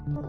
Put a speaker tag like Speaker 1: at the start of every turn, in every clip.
Speaker 1: Hello,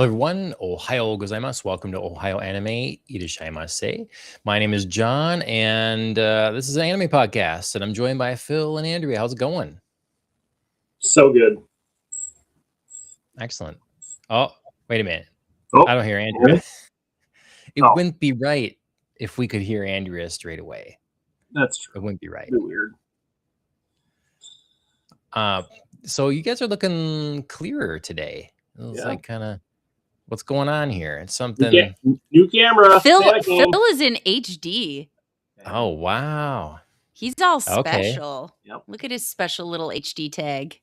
Speaker 1: everyone. Ohayo gozaimasu. Welcome to Ohio Anime Irashaimase. My name is John, and this is an anime podcast, and I'm joined by Phil and Andrea. How's it going?
Speaker 2: So good.
Speaker 1: Excellent. Oh, wait a minute.
Speaker 2: Oh,
Speaker 1: I don't hear Andrea. It wouldn't be right if we could hear Andrea straight away.
Speaker 2: That's true.
Speaker 1: It wouldn't be right.
Speaker 2: It'd be weird.
Speaker 1: So you guys are looking clearer today. It was like kind of... What's going on here? It's something...
Speaker 2: New camera.
Speaker 3: Phil is in HD.
Speaker 1: Oh, wow.
Speaker 3: He's all special.
Speaker 2: Okay. Yep.
Speaker 3: Look at his special little HD tag.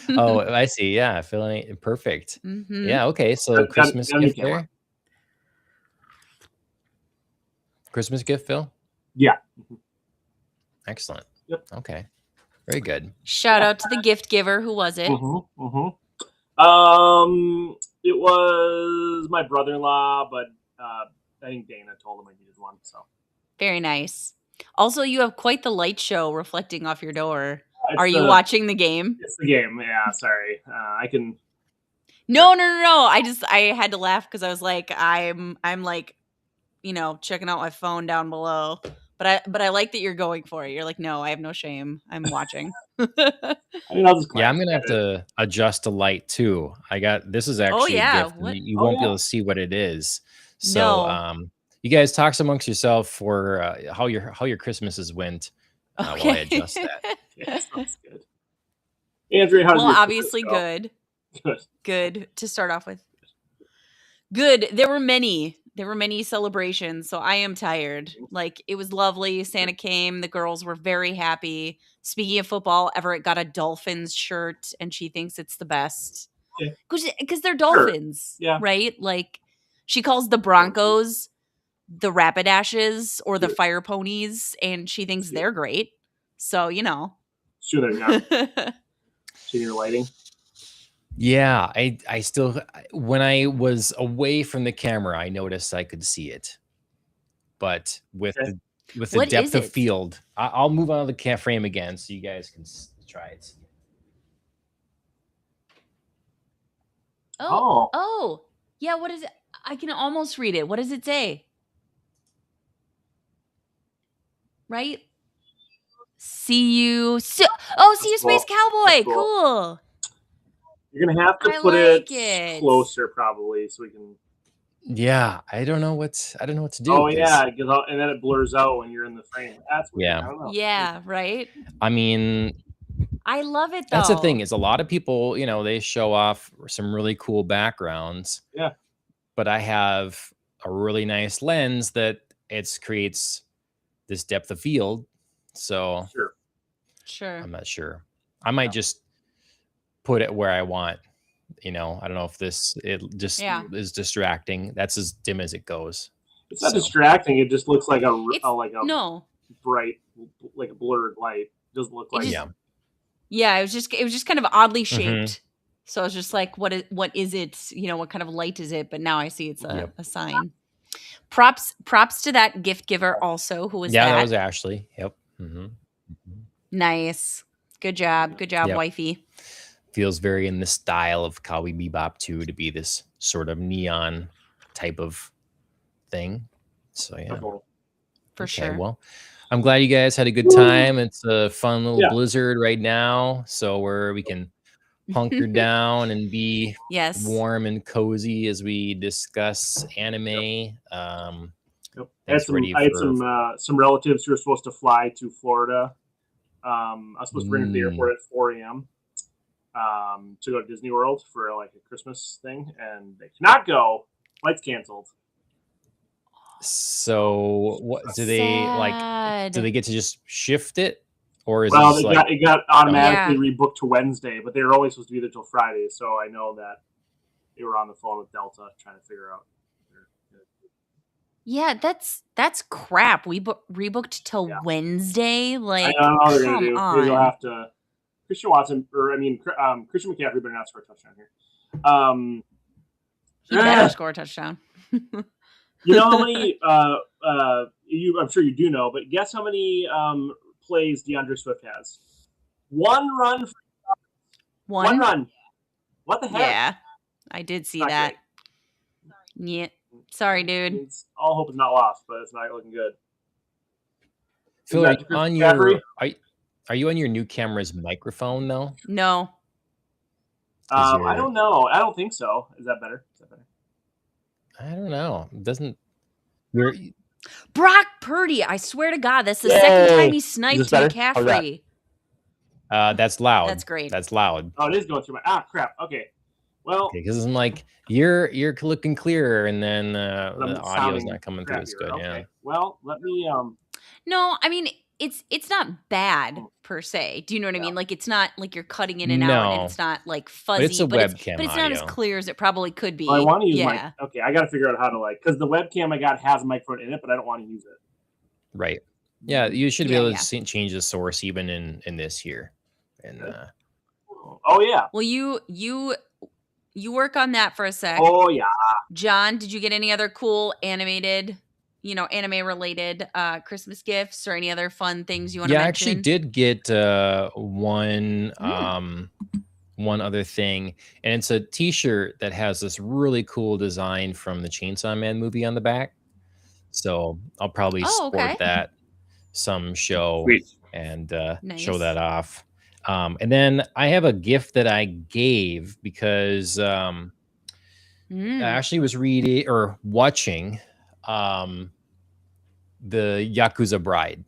Speaker 1: Oh, I see. Yeah, Phil, perfect.
Speaker 3: Mm-hmm.
Speaker 1: Yeah, okay. So Christmas gift there? Christmas gift, Phil?
Speaker 2: Yeah.
Speaker 1: Excellent.
Speaker 2: Yep.
Speaker 1: Okay. Very good.
Speaker 3: Shout out to the gift giver. Who was it?
Speaker 2: It was my brother-in-law, but I think Dana told him I needed one. So
Speaker 3: very nice. Also, you have quite the light show reflecting off your door. Are you watching the game?
Speaker 2: It's the game. Yeah, sorry. I can.
Speaker 3: No. I had to laugh because I was like, I'm like, checking out my phone down below. But I like that you're going for it. You're like, no, I have no shame. I'm watching.
Speaker 1: Yeah, I'm gonna have to adjust the light too. This is actually a gift. You won't be able to see what it is. So you guys talk amongst yourself for how your Christmases went while I adjust that.
Speaker 2: Yeah, sounds good. Andrea, how's your
Speaker 3: obviously good. Good to start off with. Good. There were many celebrations, so I am tired. Like, it was lovely. Santa came. The girls were very happy. Speaking of football, Everett got a Dolphins shirt, and she thinks it's the best. Because they're Dolphins, right? Like, she calls the Broncos the Rapidashes or the Fire Ponies, and she thinks they're great. So,
Speaker 2: Sure, they're not. Senior lighting.
Speaker 1: Yeah, I still, when I was away from the camera, I noticed I could see it, but with the depth of field, I'll move on to the frame again so you guys can try it.
Speaker 3: Oh, yeah. What is it? I can almost read it. What does it say? Right? See you, Space Cowboy. Cool.
Speaker 2: You're gonna have to put it closer, probably, so we can.
Speaker 1: Yeah, I don't know what to do.
Speaker 2: Oh yeah, and then it blurs out when you're in the frame. That's weird. I don't know.
Speaker 3: Yeah, right.
Speaker 1: I mean,
Speaker 3: I love it though.
Speaker 1: That's the thing, is a lot of people, they show off some really cool backgrounds.
Speaker 2: Yeah.
Speaker 1: But I have a really nice lens that creates this depth of field. So
Speaker 3: sure.
Speaker 1: I'm not sure. I might just put it where I want. I don't know if it just is distracting. That's as dim as it goes.
Speaker 2: It's not distracting. It just looks like a bright, like a blurred light. It doesn't look like
Speaker 3: Yeah, it was just kind of oddly shaped. So I was just like, what is it? What kind of light is it? But now I see it's a sign. Props to that gift giver also. Who was that?
Speaker 1: Yeah, that was Ashley. Yep.
Speaker 3: Nice. Good job, wifey.
Speaker 1: Feels very in the style of Cowboy Bebop 2 to be this sort of neon type of thing. So yeah.
Speaker 3: For sure.
Speaker 1: Well, I'm glad you guys had a good time. It's a fun little blizzard right now, so where we can hunker down and be warm and cozy as we discuss anime.
Speaker 2: I had some relatives who were supposed to fly to Florida I was supposed to bring her to the airport at 4 a.m. To go to Disney World for like a Christmas thing, and they cannot go. Flight's canceled.
Speaker 1: So what do they like? Do they get to just shift it, or is
Speaker 2: it got automatically rebooked to Wednesday? But they were always supposed to be there till Friday, so I know that they were on the phone with Delta trying to figure out.
Speaker 3: Yeah, that's crap. We rebooked till Wednesday. Like,
Speaker 2: I don't know what they're gonna do. Maybe they'll have to. Christian Watson, Christian McCaffrey better not score a touchdown here.
Speaker 3: He better score a touchdown.
Speaker 2: You know how many? I'm sure you do know, but guess how many plays DeAndre Swift has? One run. One run. What the heck?
Speaker 3: Yeah, I did see that. Yeah. Sorry, dude.
Speaker 2: All hope is not lost, but it's not looking good.
Speaker 1: Phil, are you on your new camera's microphone though?
Speaker 3: No.
Speaker 2: I don't know. I don't think so. Is that better?
Speaker 1: I don't know. Doesn't
Speaker 3: Brock Purdy? I swear to God, that's the second time he sniped McCaffrey.
Speaker 1: That's loud.
Speaker 3: That's great.
Speaker 1: That's loud.
Speaker 2: Oh, it is going through my crap. Okay. Well,
Speaker 1: because I'm like you're looking clearer, and then the audio's not coming through as good. Okay. Yeah.
Speaker 2: Well, let me.
Speaker 3: No, I mean it's not bad per se. Do you know what I mean? Like it's not like you're cutting in and out, and it's not like fuzzy.
Speaker 1: But it's a webcam,
Speaker 3: but it's not as clear as it probably could be.
Speaker 2: Well, I want to use okay, I got to figure out how to because the webcam I got has a microphone in it, but I don't want to use it.
Speaker 1: Right. Yeah, you should be able to change the source even in this here. And
Speaker 2: oh yeah.
Speaker 3: Well, you work on that for a sec.
Speaker 2: Oh yeah.
Speaker 3: John, did you get any other cool animated, anime related Christmas gifts or any other fun things you want to mention?
Speaker 1: Yeah, I actually did get one other thing, and it's a t-shirt that has this really cool design from the Chainsaw Man movie on the back. So I'll probably sport that some show and show that off. And then I have a gift that I gave because I actually was reading or watching the Yakuza Bride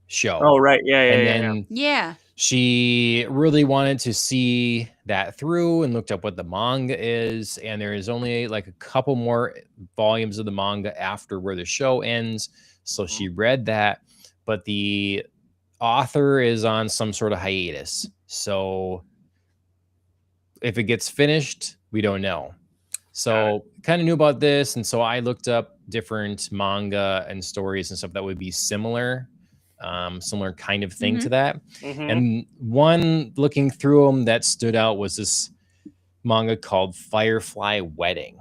Speaker 1: show.
Speaker 2: Oh, right. Yeah.
Speaker 1: She really wanted to see that through and looked up what the manga is. And there is only like a couple more volumes of the manga after where the show ends. So she read that, but the author is on some sort of hiatus. So if it gets finished, we don't know. So kind of knew about this. And so I looked up different manga and stories and stuff that would be similar kind of thing to that. And one looking through them that stood out was this manga called Firefly Wedding.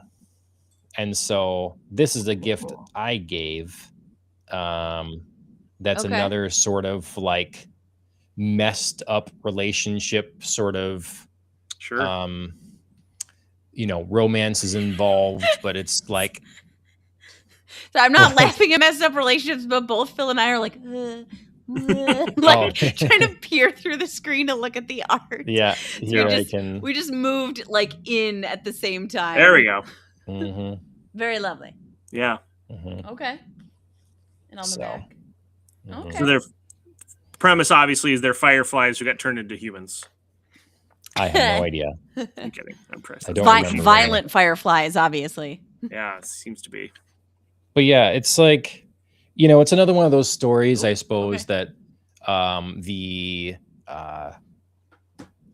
Speaker 1: And so this is a gift I gave. That's another sort of like messed up relationship sort of romance is involved, but it's like
Speaker 3: so I'm not laughing at messed up relationships, but both Phil and I are like trying to peer through the screen to look at the art.
Speaker 1: Yeah,
Speaker 3: we just moved like in at the same time.
Speaker 2: There we go.
Speaker 3: Very lovely.
Speaker 2: Yeah.
Speaker 3: Okay. And on the back. Okay.
Speaker 2: So their premise obviously is they're fireflies who got turned into humans.
Speaker 1: I have no idea.
Speaker 2: I'm kidding. I'm impressed.
Speaker 3: Violent fireflies, obviously.
Speaker 2: Yeah, it seems to be.
Speaker 1: But yeah, it's like, it's another one of those stories, I suppose, that the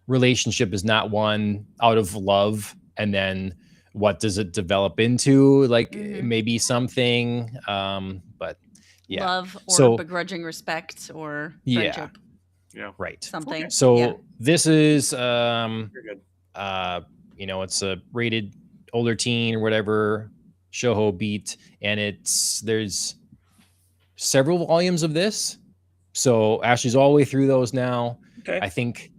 Speaker 1: relationship is not one out of love, and then what does it develop into? Like maybe something, but yeah.
Speaker 3: Love or begrudging respect or friendship.
Speaker 2: Yeah.
Speaker 1: Right.
Speaker 3: Something.
Speaker 1: So this is it's a rated older teen or whatever shoujo beat, and there's several volumes of this. So Ashley's all the way through those now.
Speaker 2: Okay.
Speaker 1: I think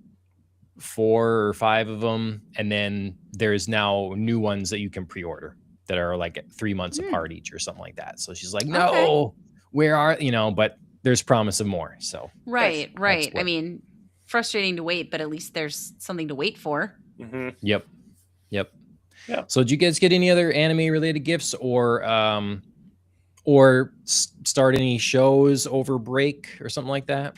Speaker 1: 4 or 5 of them, and then there's now new ones that you can pre-order that are like 3 months apart each or something like that. So she's like, no, where are but there's promise of more. So
Speaker 3: right. I mean, frustrating to wait, but at least there's something to wait for.
Speaker 1: Yep. Yeah. So did you guys get any other anime related gifts or start any shows over break or something like that?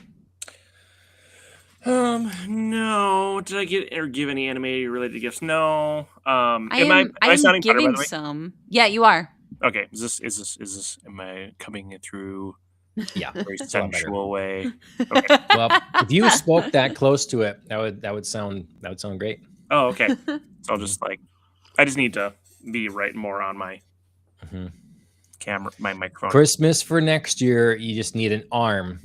Speaker 2: No. Did I get or give any anime related gifts? No. Am I
Speaker 3: I'm
Speaker 2: sounding better, by
Speaker 3: giving
Speaker 2: the way?
Speaker 3: some. Yeah, you are.
Speaker 2: Okay. Is this am I coming in through
Speaker 1: Yeah,
Speaker 2: a very
Speaker 1: it's a lot better.
Speaker 2: sensual way? Okay.
Speaker 1: Well, if you spoke that close to it, that would sound great.
Speaker 2: Oh, okay. So I'll just I just need to be right more on my camera, my microphone.
Speaker 1: Christmas for next year, you just need an arm.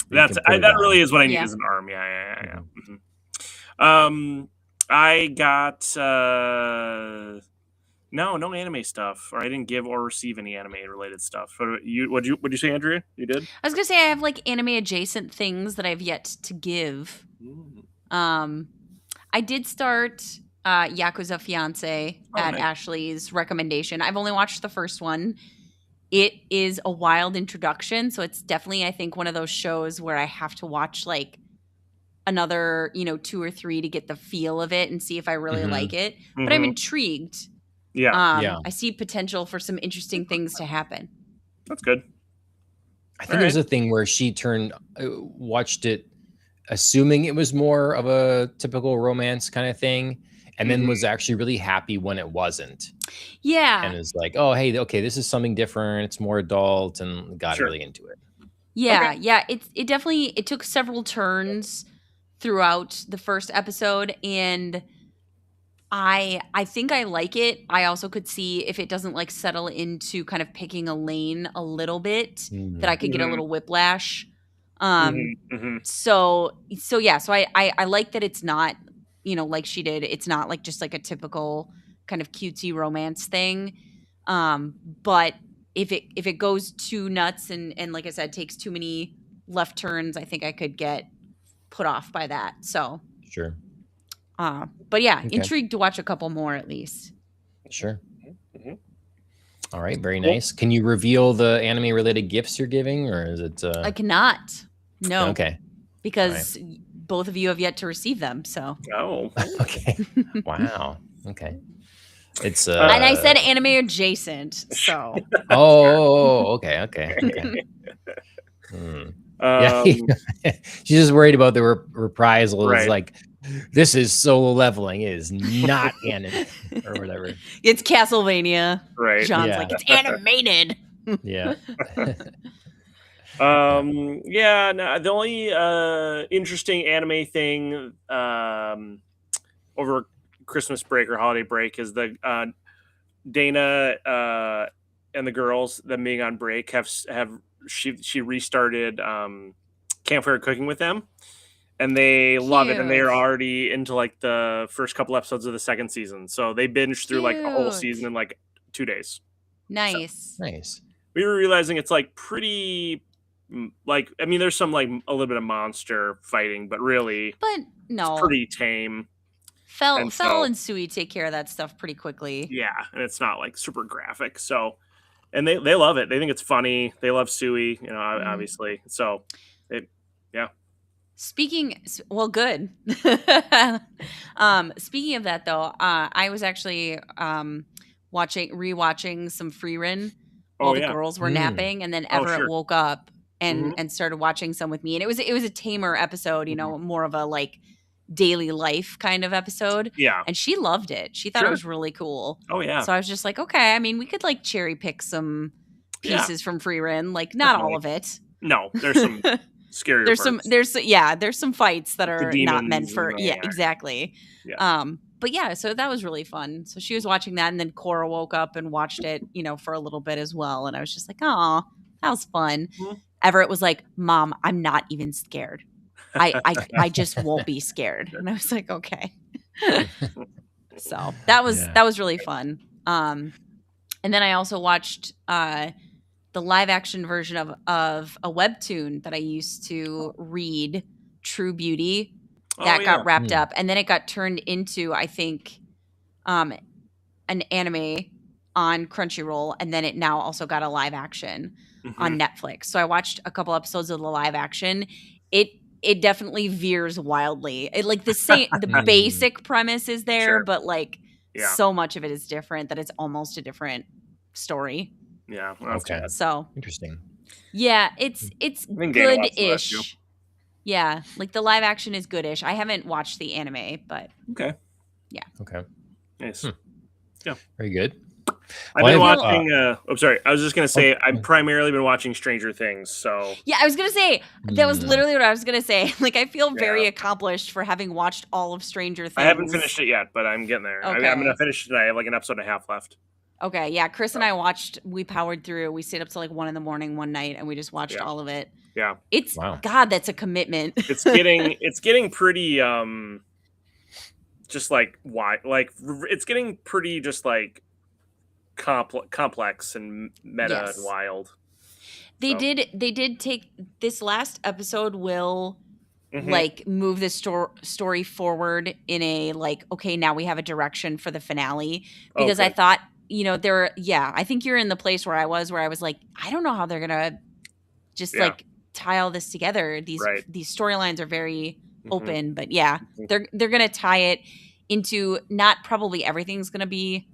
Speaker 2: That really is what I need is an arm. Yeah. I got no anime stuff, or I didn't give or receive any anime related stuff. What'd you say, Andrea? You did?
Speaker 3: I was gonna say I have anime adjacent things that I've yet to give. I did start Yakuza Fiance at
Speaker 2: nice.
Speaker 3: Ashley's recommendation. I've only watched the first one. It is a wild introduction, so it's definitely, I think, one of those shows where I have to watch another 2 or 3 to get the feel of it and see if I really like it. But I'm intrigued.
Speaker 2: Yeah.
Speaker 3: I see potential for some interesting things to happen.
Speaker 2: That's good.
Speaker 1: I think there's a thing where she watched it assuming it was more of a typical romance kind of thing, and then was actually really happy when it wasn't.
Speaker 3: Yeah.
Speaker 1: And is like, oh, hey, okay, this is something different. It's more adult, and got really into it.
Speaker 3: Yeah. Okay. Yeah. It definitely took several turns throughout the first episode, and I think I like it. I also could see if it doesn't settle into kind of picking a lane a little bit that I could get a little whiplash. So yeah, so I like that it's not, like she did, it's not just a typical kind of cutesy romance thing. But if it goes too nuts and like I said, takes too many left turns, I think I could get put off by that. So
Speaker 1: sure.
Speaker 3: But yeah, intrigued to watch a couple more at least.
Speaker 1: Sure. All right, very nice. Can you reveal the anime related gifts you're giving, or is it?
Speaker 3: I cannot. No.
Speaker 1: Okay.
Speaker 3: Because both of you have yet to receive them. So.
Speaker 2: Oh.
Speaker 1: Okay. Wow. Okay. It's
Speaker 3: and I said anime adjacent. So.
Speaker 1: Oh. Okay. Yeah. She's just worried about the reprisal. Right. It's like, this is solo leveling. It is not anime or whatever.
Speaker 3: It's Castlevania.
Speaker 2: Right.
Speaker 3: John's like, it's animated.
Speaker 1: Yeah.
Speaker 2: Yeah. No, the only interesting anime thing over Christmas break or holiday break is the Dana and the girls, them being on break, she restarted campfire cooking with them. And they love it, and they're already into the first couple episodes of the second season. So they binged through a whole season in 2 days.
Speaker 3: Nice.
Speaker 1: So, nice.
Speaker 2: We were realizing it's pretty I mean, there's some a little bit of monster fighting, but really,
Speaker 3: no,
Speaker 2: it's pretty tame.
Speaker 3: Fel and Sui take care of that stuff pretty quickly.
Speaker 2: Yeah, and it's not super graphic. So, and they love it. They think it's funny. They love Sui, obviously. So, yeah.
Speaker 3: Good. Speaking of that, though, I was actually rewatching some Frieren while the girls were napping, and then Everett woke up and started watching some with me, and it was a tamer episode, more of a daily life kind of episode.
Speaker 2: Yeah,
Speaker 3: and she loved it. She thought it was really cool.
Speaker 2: Oh yeah.
Speaker 3: So I was just like, okay. I mean, we could cherry pick some pieces from Frieren, not all of it.
Speaker 2: No, there's some. Scary.
Speaker 3: There's some fights that are not meant for exactly.
Speaker 2: Yeah.
Speaker 3: But yeah, so that was really fun. So she was watching that, and then Cora woke up and watched it, for a little bit as well. And I was just like, oh, that was fun. Everett was like, Mom, I'm not even scared. I just won't be scared. And I was like, okay. So that was really fun. And then I also watched the live action version of a webtoon that I used to read, True Beauty, that got wrapped up, and then it got turned into, I think, an anime on Crunchyroll, and then it now also got a live action on Netflix. So I watched a couple episodes of the live action. It definitely veers wildly. The basic premise is there, but so much of it is different that it's almost a different story.
Speaker 2: Yeah.
Speaker 1: Okay.
Speaker 3: So
Speaker 1: interesting.
Speaker 3: Yeah, it's good-ish. Yeah, like the live action is goodish. I haven't watched the anime, but
Speaker 2: okay.
Speaker 3: Yeah.
Speaker 1: Okay.
Speaker 2: Nice.
Speaker 1: Yeah. Very good.
Speaker 2: I've been watching. I'm sorry. I was just gonna say I've primarily been watching Stranger Things. So
Speaker 3: yeah, I was gonna say that was literally what I was gonna say. Like, I feel very accomplished for having watched all of Stranger Things.
Speaker 2: I haven't finished it yet, but I'm getting there. Okay. I'm gonna finish it tonight. I have like an episode and a half left.
Speaker 3: Okay, yeah. Chris and I we powered through. We stayed up till like 1 a.m. one night, and we just watched all of it.
Speaker 2: Yeah,
Speaker 3: it's God, that's a commitment.
Speaker 2: It's getting pretty just like it's getting pretty just like complex and meta and wild.
Speaker 3: They did take this last episode will like move the story forward in a like, okay, now we have a direction for the finale, because I thought, I think you're in the place where I was like, I don't know how they're gonna just like tie all this together. These storylines are very open, but they're gonna tie it into, not probably everything's gonna be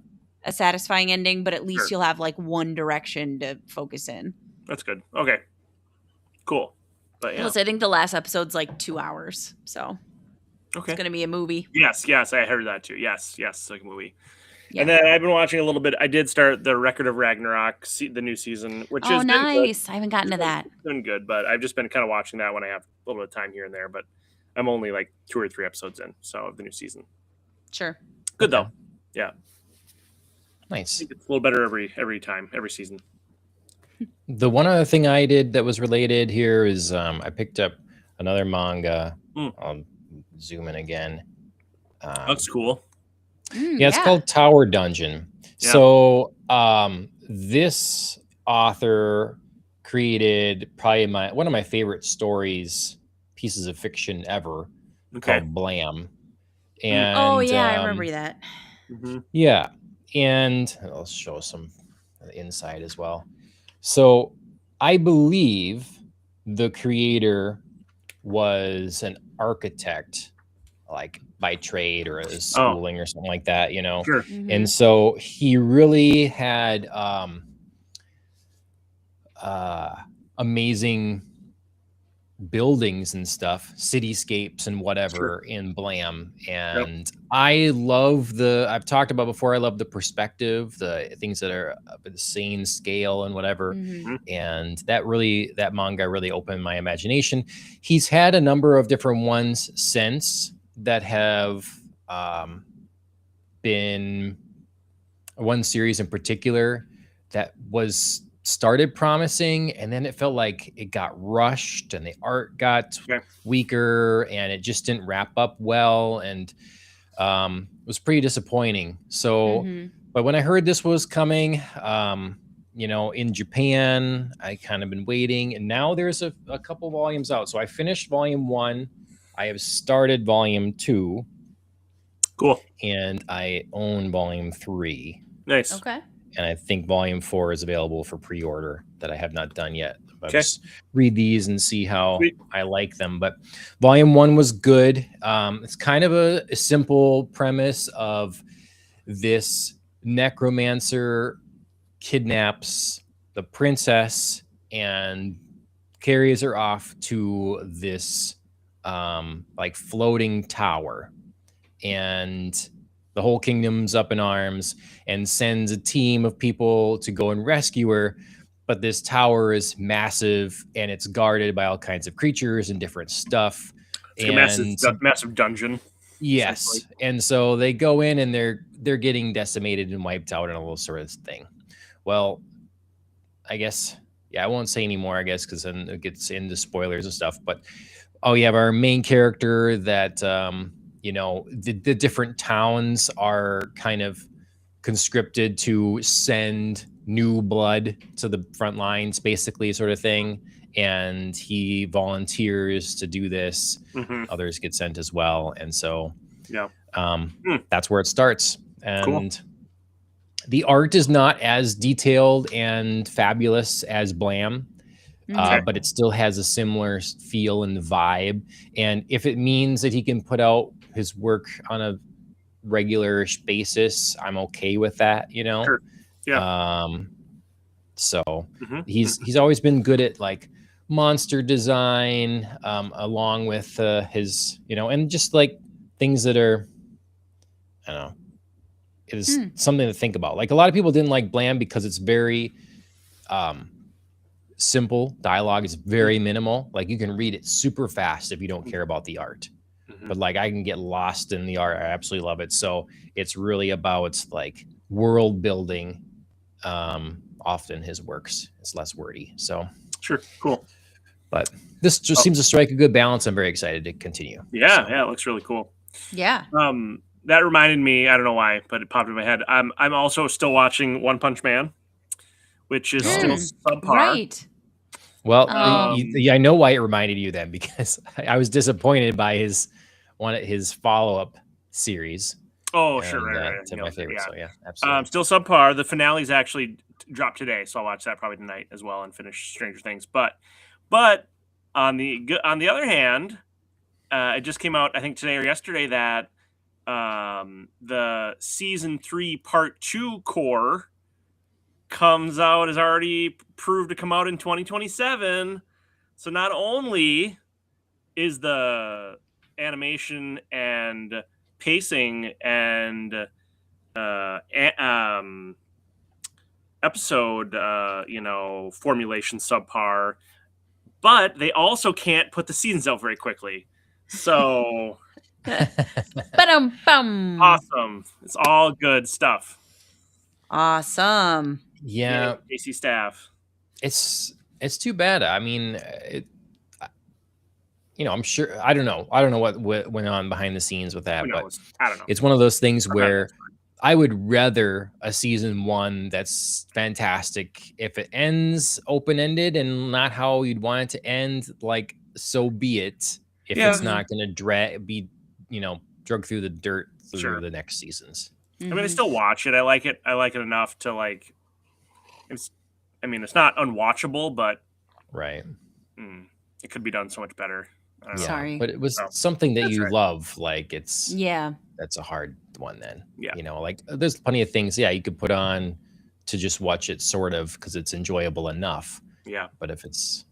Speaker 3: a satisfying ending, but at least you'll have like one direction to focus in.
Speaker 2: That's good. Okay, cool. But
Speaker 3: Plus, I think the last episode's like 2 hours, so it's gonna be a movie.
Speaker 2: Yes, I heard that too. Yes, it's like a movie. Yeah. And then I've been watching a little bit. I did start the Record of Ragnarok, the new season, which is
Speaker 3: nice. I haven't gotten to that.
Speaker 2: It's been good, but I've just been kind of watching that when I have a little bit of time here and there. But I'm only like 2 or 3 episodes in, so of the new season.
Speaker 3: Sure.
Speaker 2: Good though. Yeah.
Speaker 1: Nice.
Speaker 2: I think it's a little better every time, every season.
Speaker 1: The one other thing I did that was related here is I picked up another manga. I'll zoom in again.
Speaker 2: That's cool.
Speaker 1: It's called Tower Dungeon. Yeah. So this author created probably one of my favorite pieces of fiction ever, called Blam. And
Speaker 3: I remember that.
Speaker 1: Yeah, and I'll show some inside as well. So I believe the creator was an architect, like by trade or a schooling or something like that,
Speaker 2: Sure.
Speaker 1: And so he really had amazing buildings and stuff, cityscapes and whatever in Blam. And I love I've talked about before, I love the perspective, the things that are of the same scale and whatever. And that manga really opened my imagination. He's had a number of different ones since that have been one series in particular that was started promising, and then it felt like it got rushed and the art got weaker and it just didn't wrap up well, and it was pretty disappointing. So but when I heard this was coming, in Japan, I kind of been waiting, and now there's a couple volumes out. So I finished volume 1. I have started volume 2.
Speaker 2: Cool.
Speaker 1: And I own volume 3.
Speaker 2: Nice.
Speaker 3: Okay.
Speaker 1: And I think volume 4 is available for pre-order that I have not done yet. I'll just read these and see how I like them. But volume 1 was good. It's kind of a simple premise of this necromancer kidnaps the princess and carries her off to this like floating tower. And the whole kingdom's up in arms and sends a team of people to go and rescue her. But this tower is massive and it's guarded by all kinds of creatures and different stuff.
Speaker 2: It's a massive dungeon.
Speaker 1: Yes. And so they go in and they're getting decimated and wiped out and a little sort of thing. Well, I guess, I won't say anymore, I guess, because then it gets into spoilers and stuff. But we have our main character that the different towns are kind of conscripted to send new blood to the front lines, basically, sort of thing. And he volunteers to do this. Others get sent as well. And so that's where it starts. And the art is not as detailed and fabulous as Blam. But it still has a similar feel and vibe. And if it means that he can put out his work on a regular basis, I'm okay with that,
Speaker 2: Sure. Yeah.
Speaker 1: So he's always been good at like monster design, along with his, and just like things that are, I don't know, it is something to think about. Like a lot of people didn't like Blam because it's very simple. Dialogue is very minimal. Like you can read it super fast if you don't care about the art. But like I can get lost in the art. I absolutely love it. So it's really about like world building. Often his works, it's less wordy. So
Speaker 2: sure, cool.
Speaker 1: But this just seems to strike a good balance. I'm very excited to continue.
Speaker 2: Yeah, it looks really cool.
Speaker 3: Yeah.
Speaker 2: That reminded me, I don't know why, but it popped in my head. I'm also still watching One Punch Man, which is still subpar.
Speaker 3: Right.
Speaker 1: Well, I know why it reminded you then, because I was disappointed by his follow-up series.
Speaker 2: Oh, sure, right.
Speaker 1: To my favorite. So yeah, absolutely.
Speaker 2: Still subpar. The finale's actually dropped today, so I'll watch that probably tonight as well and finish Stranger Things. But on the other hand, it just came out, I think today or yesterday, that the season 3 part 2 core comes out, is already proved to come out in 2027. So not only is the animation and pacing and episode formulation subpar, but they also can't put the seasons out very quickly. So awesome. It's all good stuff.
Speaker 3: Awesome.
Speaker 1: Yeah.
Speaker 2: AC staff.
Speaker 1: It's too bad. I mean, I'm sure, I don't know what went on behind the scenes with that, but
Speaker 2: I don't know.
Speaker 1: It's one of those things where I would rather a season 1 that's fantastic. If it ends open-ended and not how you'd want it to end, like, so be it. If it's not going to be, drug through the dirt through the next seasons.
Speaker 2: I mean, I still watch it. I like it enough to like. It's not unwatchable, but
Speaker 1: right.
Speaker 2: It could be done so much better.
Speaker 3: Sorry,
Speaker 1: but it was something that you love. Like it's
Speaker 3: that's
Speaker 1: a hard one then.
Speaker 2: Yeah,
Speaker 1: like there's plenty of things. Yeah, you could put on to just watch it, sort of, because it's enjoyable enough.
Speaker 2: Yeah,
Speaker 1: but if it's,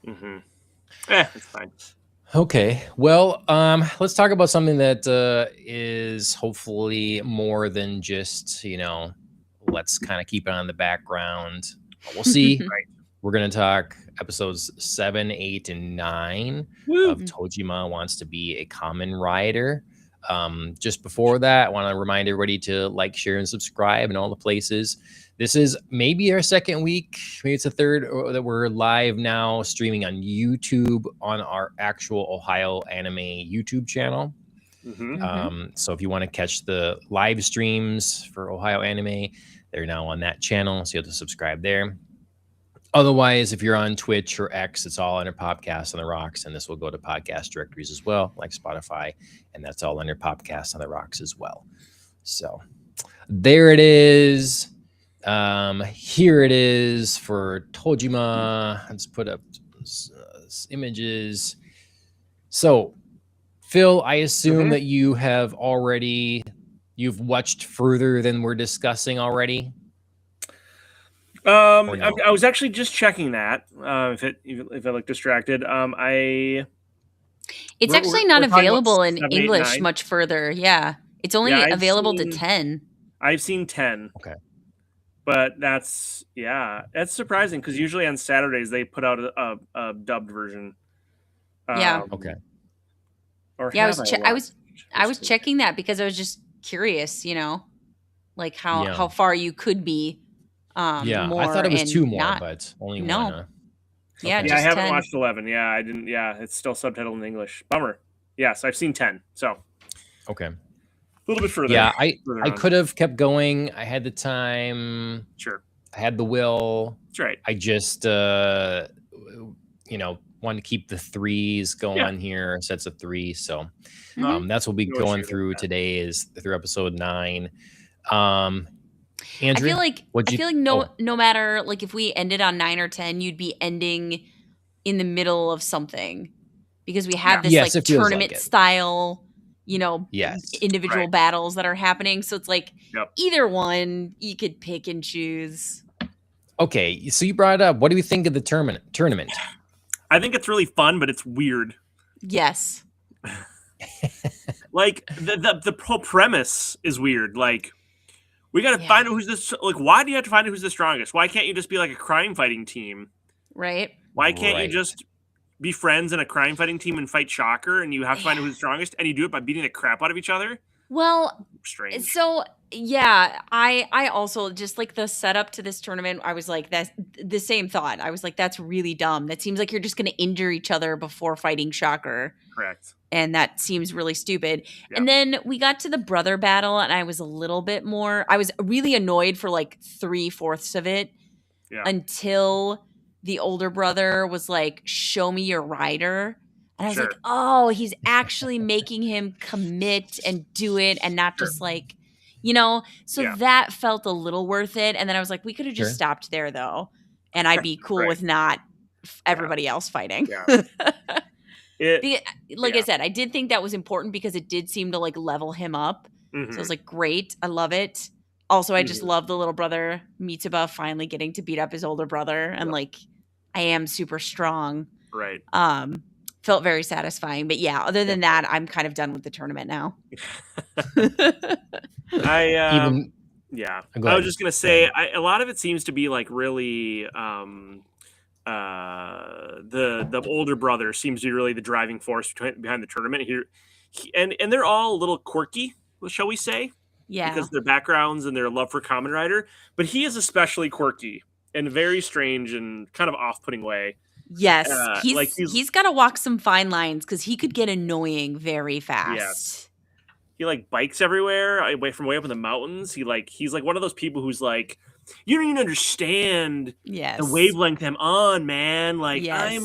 Speaker 2: it's fine.
Speaker 1: Okay, well, let's talk about something that is hopefully more than just, let's kind of keep it on the background. We'll see.
Speaker 2: Right.
Speaker 1: We're going to talk episodes 7, 8, and 9 of Tojima Wants to Be a Kamen Rider. Just before that, I want to remind everybody to like, share, and subscribe in all the places. This is maybe our second week, maybe it's a third, that we're live now streaming on YouTube on our actual Ohio Anime YouTube channel. So if you want to catch the live streams for Ohio Anime, they're now on that channel, so you have to subscribe there. Otherwise, if you're on Twitch or X, it's all under Podcast on the Rocks, and this will go to podcast directories as well, like Spotify, and that's all under Podcast on the Rocks as well. So there it is. Here it is for Tojima. Let's put up images. So, Phil, I assume that you have you've watched further than we're discussing already.
Speaker 2: No? I was actually just checking that. If I look distracted,
Speaker 3: it's actually not available in English much further. Yeah, it's only available to 10.
Speaker 2: I've seen 10.
Speaker 1: Okay.
Speaker 2: But that's surprising, because usually on Saturdays they put out a dubbed version.
Speaker 1: Okay.
Speaker 2: Or
Speaker 3: I was checking that because I was just curious, like how far you could be. More,
Speaker 1: I thought it was 2 more, but only 1.
Speaker 3: Huh? Yeah,
Speaker 2: I haven't watched 11. Yeah, I didn't. Yeah, it's still subtitled in English. Bummer. Yes, I've seen 10. So
Speaker 1: okay.
Speaker 2: A little bit further.
Speaker 1: Yeah, I could have kept going. I had the time.
Speaker 2: Sure.
Speaker 1: I had the will.
Speaker 2: That's right.
Speaker 1: I just, wanted to keep the 3s going here, sets of 3. So that's what we'll be going through today, is through episode 9. Andrew,
Speaker 3: I feel like no matter, like, if we ended on 9 or 10, you'd be ending in the middle of something, because we have this tournament style. Individual battles that are happening. So it's like either one you could pick and choose.
Speaker 1: Okay, so you brought it up. What do you think of the tournament?
Speaker 4: I think it's really fun, but it's weird.
Speaker 3: Yes.
Speaker 4: Like the whole premise is weird. Like we got to find out who's this. Like, why do you have to find out who's the strongest? Why can't you just be like a crime fighting team?
Speaker 3: Right.
Speaker 4: Why can't you just be friends in a crime fighting team and fight Shocker, and you have to find out who's the strongest, and you do it by beating the crap out of each other?
Speaker 3: Well,
Speaker 4: strange.
Speaker 3: So yeah, I also just like the setup to this tournament. I was like, that's the same thought. I was like, that's really dumb. That seems like you're just going to injure each other before fighting Shocker.
Speaker 4: Correct.
Speaker 3: And that seems really stupid. Yeah. And then we got to the brother battle, and I was a little bit more. I was really annoyed for like 3/4 of it, until the older brother was like, "Show me your rider." And I was like, oh, he's actually making him commit and do it and not just like, so that felt a little worth it. And then I was like, we could have just stopped there though. And I'd be cool with not everybody else fighting. Like I said, I did think that was important because it did seem to like level him up. Mm-hmm. So I was like, great. I love it. Also, I just love the little brother Mitsuba finally getting to beat up his older brother. And like, I am super strong.
Speaker 4: Right.
Speaker 3: Felt very satisfying. But yeah, other than that, I'm kind of done with the tournament now.
Speaker 4: I was just going to say, a lot of it seems to be like really, the older brother seems to be really the driving force behind the tournament here. And they're all a little quirky, shall we say?
Speaker 3: Yeah.
Speaker 4: Because of their backgrounds and their love for Kamen Rider. But he is especially quirky in a very strange and kind of off-putting way.
Speaker 3: Yes, he's got to walk some fine lines because he could get annoying very fast.
Speaker 4: Yes. He like bikes everywhere, away from way up in the mountains. He's like one of those people who's like, you don't even understand the wavelength I'm on, man. Like I'm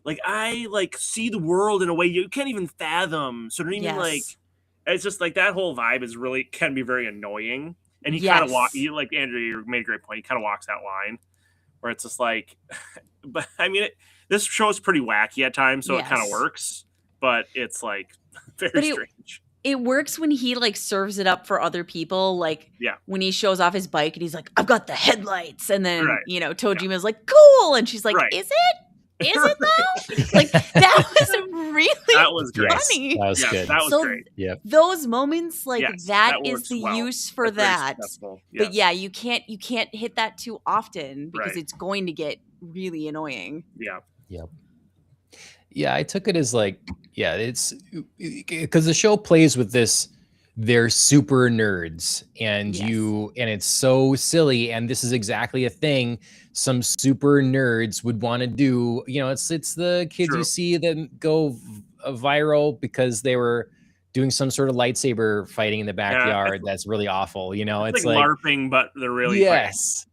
Speaker 4: like I like see the world in a way you can't even fathom. So don't even like. It's just like that whole vibe is really can be very annoying. And he kind of like Andrew, you made a great point. He kind of walks that line where it's just like. But I mean, this show is pretty wacky at times, so it kind of works. But it's like very strange.
Speaker 3: It works when he like serves it up for other people. Like when he shows off his bike and he's like, "I've got the headlights," and then Tojima's like, "Cool," and she's like, "Is it? Is it though?" Like that was really funny.
Speaker 1: That was good.
Speaker 4: That was great.
Speaker 1: Yeah,
Speaker 3: those moments like that is the use for that. But yeah, you can't hit that too often because it's going to get really annoying.
Speaker 1: Yeah, I took it as like, it's because the show plays with this. They're super nerds, and and it's so silly, and this is exactly a thing some super nerds would want to do. It's the kids you see that go viral because they were doing some sort of lightsaber fighting in the backyard. That's really awful. It's like
Speaker 4: LARPing, but they're really
Speaker 1: yes.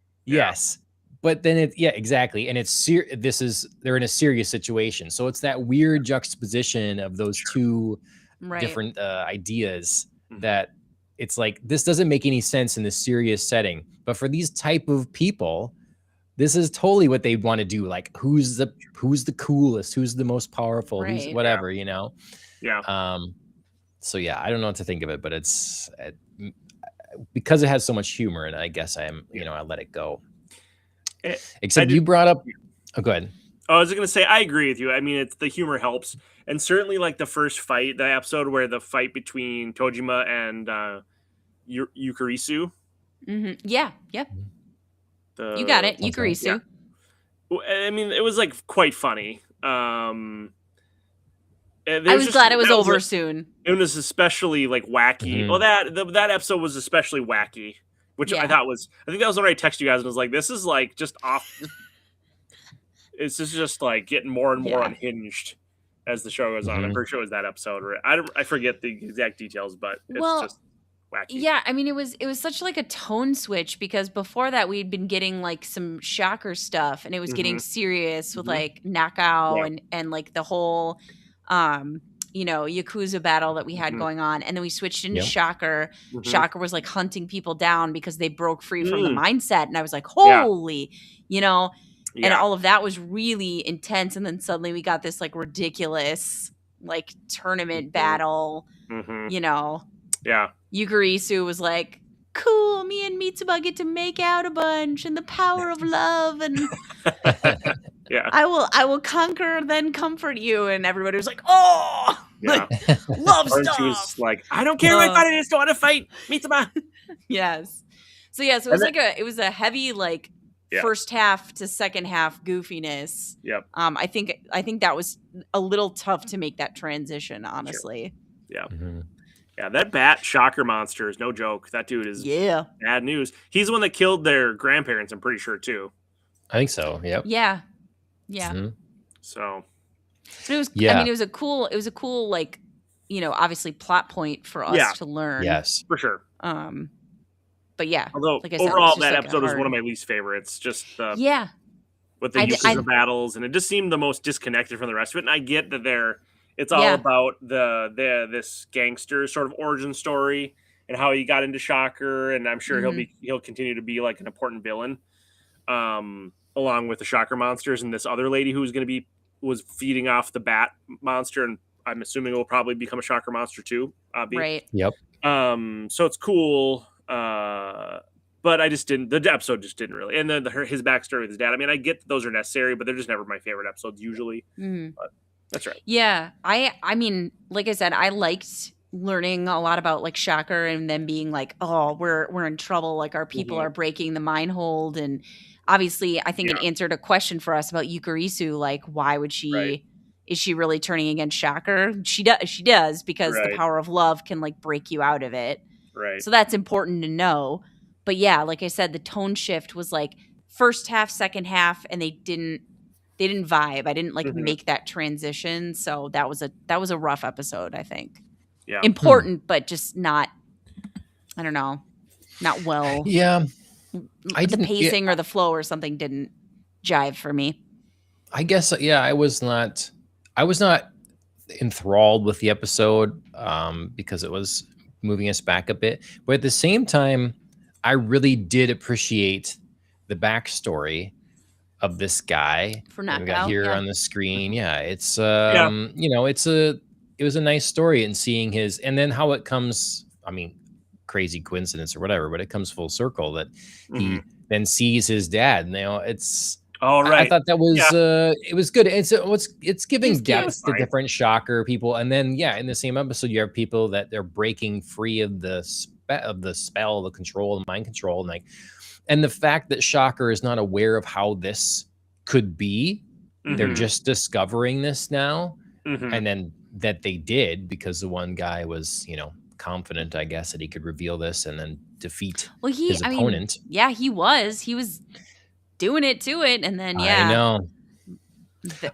Speaker 1: But then exactly, and it's they're in a serious situation, so it's that weird juxtaposition of those two different ideas. That it's like, this doesn't make any sense in this serious setting, but for these type of people, this is totally what they want to do. Like, who's the coolest, who's the most powerful, who's whatever, So I don't know what to think of it, but it's because it has so much humor, and I guess I let it go. Except you brought up. Oh, go ahead.
Speaker 4: I was going to say, I agree with you. I mean, the humor helps. And certainly like the first fight, the episode where the fight between Tojima and Yukarisu.
Speaker 3: Mm-hmm. Yeah. Yep. You got it. Yukarisu.
Speaker 4: Yeah. I mean, it was like quite funny.
Speaker 3: I was glad it was over soon.
Speaker 4: It was especially like wacky. Well, that episode was especially wacky, which I think that was when I texted you guys and was like, this is like just off. It's just like getting more and more unhinged as the show goes on. I'm pretty sure it was that episode where I forget the exact details, but it's just wacky.
Speaker 3: Yeah, I mean, it was such like a tone switch because before that we'd been getting like some Shocker stuff, and it was getting serious with like Nakao and like the whole Yakuza battle that we had going on, and then we switched into Shocker. Shocker was like hunting people down because they broke free from the mindset, and I was like, holy, and all of that was really intense. And then suddenly we got this like ridiculous like tournament battle, Yukarisu was like, cool, me and Mitsuba get to make out a bunch and the power of love and
Speaker 4: yeah.
Speaker 3: I will conquer, then comfort you. And everybody was like, oh,
Speaker 4: yeah.
Speaker 3: love stuff.
Speaker 4: She was like, I don't care if I just want to fight Mitsuba.
Speaker 3: Yes. So yeah, so it was a heavy like first half to second half goofiness.
Speaker 4: Yep.
Speaker 3: I think that was a little tough to make that transition, honestly.
Speaker 4: Sure. Yeah. Mm-hmm. Yeah, that bat shocker monster is no joke. That dude is bad news. He's the one that killed their grandparents, I'm pretty sure, too.
Speaker 1: I think so. Yep.
Speaker 3: Yeah. Yeah.
Speaker 4: Mm-hmm. So
Speaker 3: but it was I mean, it was a cool like, obviously plot point for us to learn.
Speaker 1: Yes.
Speaker 4: For sure.
Speaker 3: But yeah.
Speaker 4: Although like I said, overall that episode was one of my least favorites. Just with the uses of battles, and it just seemed the most disconnected from the rest of it. And I get that it's all about this gangster sort of origin story and how he got into Shocker, and I'm sure he'll continue to be like an important villain, along with the Shocker monsters and this other lady who's going to was feeding off the bat monster, and I'm assuming it will probably become a Shocker monster too.
Speaker 3: Right.
Speaker 1: Yep.
Speaker 4: So it's cool. But the episode just didn't really, and then his backstory with his dad. I mean, I get that those are necessary, but they're just never my favorite episodes usually. But that's right.
Speaker 3: Yeah. I mean, like I said, I liked learning a lot about like Shocker and them being like, oh, we're in trouble. Like our people are breaking the mine hold. And obviously I think it answered a question for us about Yukarisu. Like, why would she, is she really turning against Shocker? She does because the power of love can like break you out of it.
Speaker 4: Right.
Speaker 3: So that's important to know. But yeah, like I said, the tone shift was like first half, second half, and they didn't vibe. I didn't like make that transition. So that was a rough episode, I think.
Speaker 4: Yeah.
Speaker 3: Important, but just not, I don't know, not well.
Speaker 1: Yeah.
Speaker 3: The pacing or the flow or something didn't jive for me.
Speaker 1: I guess, I was not enthralled with the episode because it was moving us back a bit. But at the same time, I really did appreciate the backstory of this guy.
Speaker 3: For Knockout,
Speaker 1: we got here on the screen. Yeah, it's it was a nice story, and seeing his, and then how it comes. I mean, crazy coincidence or whatever, but it comes full circle that he then sees his dad. And, it's.
Speaker 4: Oh, right.
Speaker 1: I thought that was it was good. It's giving depth to different Shocker people, and then in the same episode you have people that they're breaking free of the spell, the control, the mind control, and the fact that Shocker is not aware of how this could be. They're just discovering this now, and then that they did because the one guy was confident, I guess, that he could reveal this and then defeat his opponent.
Speaker 3: He was doing it to it, and then
Speaker 1: I know.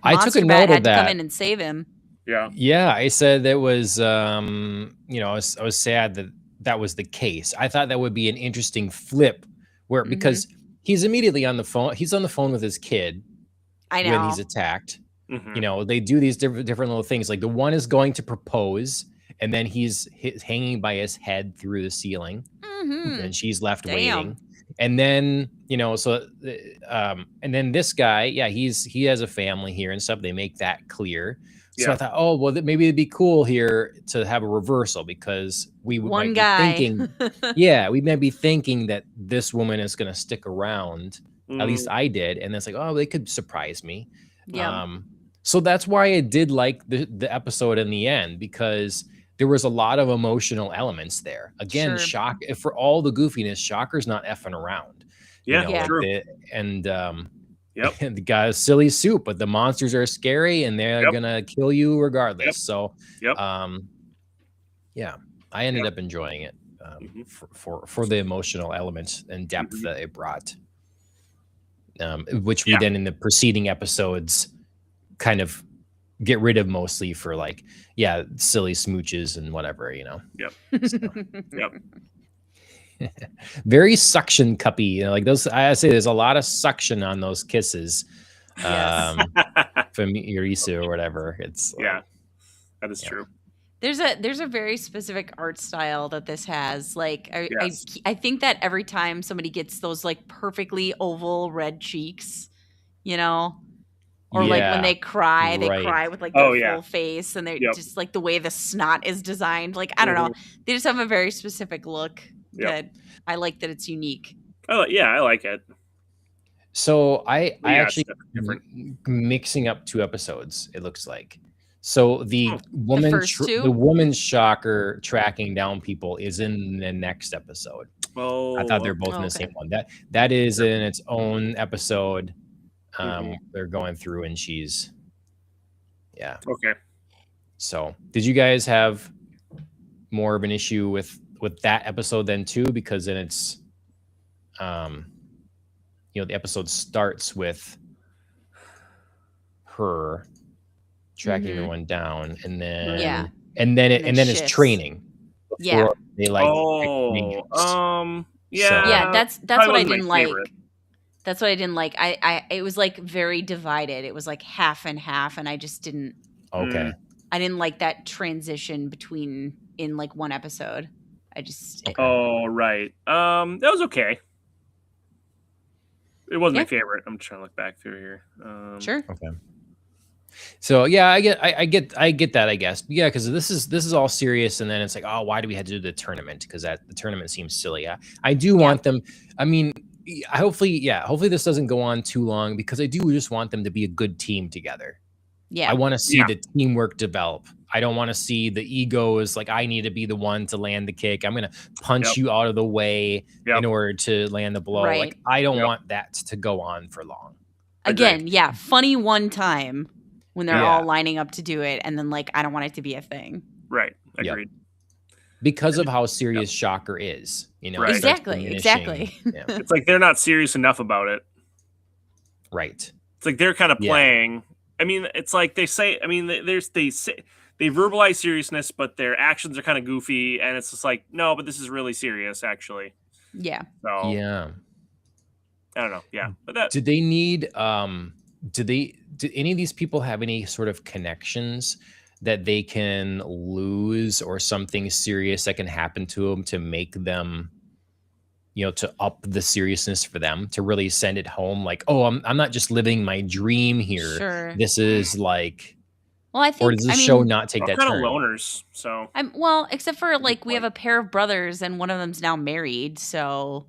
Speaker 1: I took a
Speaker 3: note
Speaker 1: note
Speaker 3: had
Speaker 1: of
Speaker 3: to
Speaker 1: that.
Speaker 3: come in and save him.
Speaker 1: Yeah. I said that was, I was sad that was the case. I thought that would be an interesting flip, where because he's immediately on the phone. He's on the phone with his kid.
Speaker 3: I know.
Speaker 1: When he's attacked. They do these different little things. Like the one is going to propose, and then he's hanging by his head through the ceiling, and she's left waiting. And then, and then this guy, he has a family here and stuff. They make that clear. So I thought, oh, well, maybe it'd be cool here to have a reversal, because we would be thinking, we may be thinking that this woman is going to stick around. At least I did. And it's like, oh, they could surprise me. So that's why I did like the episode in the end, because there was a lot of emotional elements there. Again, shock for all the goofiness. Shocker's not effing around.
Speaker 4: True.
Speaker 1: And the guy's silly soup, but the monsters are scary and they're gonna kill you regardless. So, I ended up enjoying it for the emotional elements and depth that it brought, which we then in the preceding episodes kind of get rid of mostly for silly smooches and whatever, Very suction cuppy, like those. I say there's a lot of suction on those kisses from Yurisu or whatever. It's
Speaker 4: that is true.
Speaker 3: There's a very specific art style that this has. Like I think that every time somebody gets those like perfectly oval red cheeks, or like when they cry, they cry with like their full face, and they just like the way the snot is designed. Like I don't know, they just have a very specific look Good. I like that it's unique.
Speaker 4: I like it.
Speaker 1: So I actually mixing up 2 episodes, it looks like. So the woman shocker tracking down people is in the next episode. I thought they're both in the same one. That is in its own episode. They're going through and she's
Speaker 4: Okay.
Speaker 1: So did you guys have more of an issue with that episode then too? Because then it's the episode starts with her tracking everyone down, and then and then it's training.
Speaker 3: Yeah.
Speaker 1: They
Speaker 3: that's what I didn't like. That's what I didn't like. It was like very divided. It was like half and half, and I just didn't.
Speaker 1: Okay.
Speaker 3: I didn't like that transition in like one episode. I just.
Speaker 4: Oh right. That was okay. It wasn't my favorite. I'm trying to look back through here.
Speaker 3: Sure.
Speaker 1: Okay. So yeah, I get that, I guess. Yeah, because this is all serious, and then it's like, oh, why do we have to do the tournament? Because the tournament seems silly. I do want them. I mean, hopefully this doesn't go on too long, because I do just want them to be a good team together.
Speaker 3: Yeah,
Speaker 1: I want to see the teamwork develop. I don't want to see the egos like I need to be the one to land the kick. I'm gonna punch you out of the way in order to land the blow.
Speaker 3: Right.
Speaker 1: Like I don't want that to go on for long.
Speaker 3: Again, funny one time when they're all lining up to do it, and then like I don't want it to be a thing.
Speaker 4: Right. Agreed.
Speaker 1: Because of how serious Shocker is,
Speaker 4: Right.
Speaker 3: Exactly.
Speaker 4: It's like they're not serious enough about it.
Speaker 1: Right.
Speaker 4: It's like they're kind of playing. I mean, it's like they say. I mean, they verbalize seriousness, but their actions are kind of goofy, and it's just like, no, but this is really serious, actually.
Speaker 3: Yeah.
Speaker 4: So
Speaker 1: yeah.
Speaker 4: I don't know. Yeah, but that.
Speaker 1: Do they need? Do any of these people have any sort of connections that they can lose, or something serious that can happen to them to make them, to up the seriousness for them, to really send it home? Like, oh, I'm not just living my dream here.
Speaker 3: Sure.
Speaker 1: This is like.
Speaker 3: Well, I think.
Speaker 1: Or does the show not take that
Speaker 4: kind
Speaker 1: turn?
Speaker 4: Of loners, so.
Speaker 3: Except for like we have a pair of brothers, and one of them's now married, so.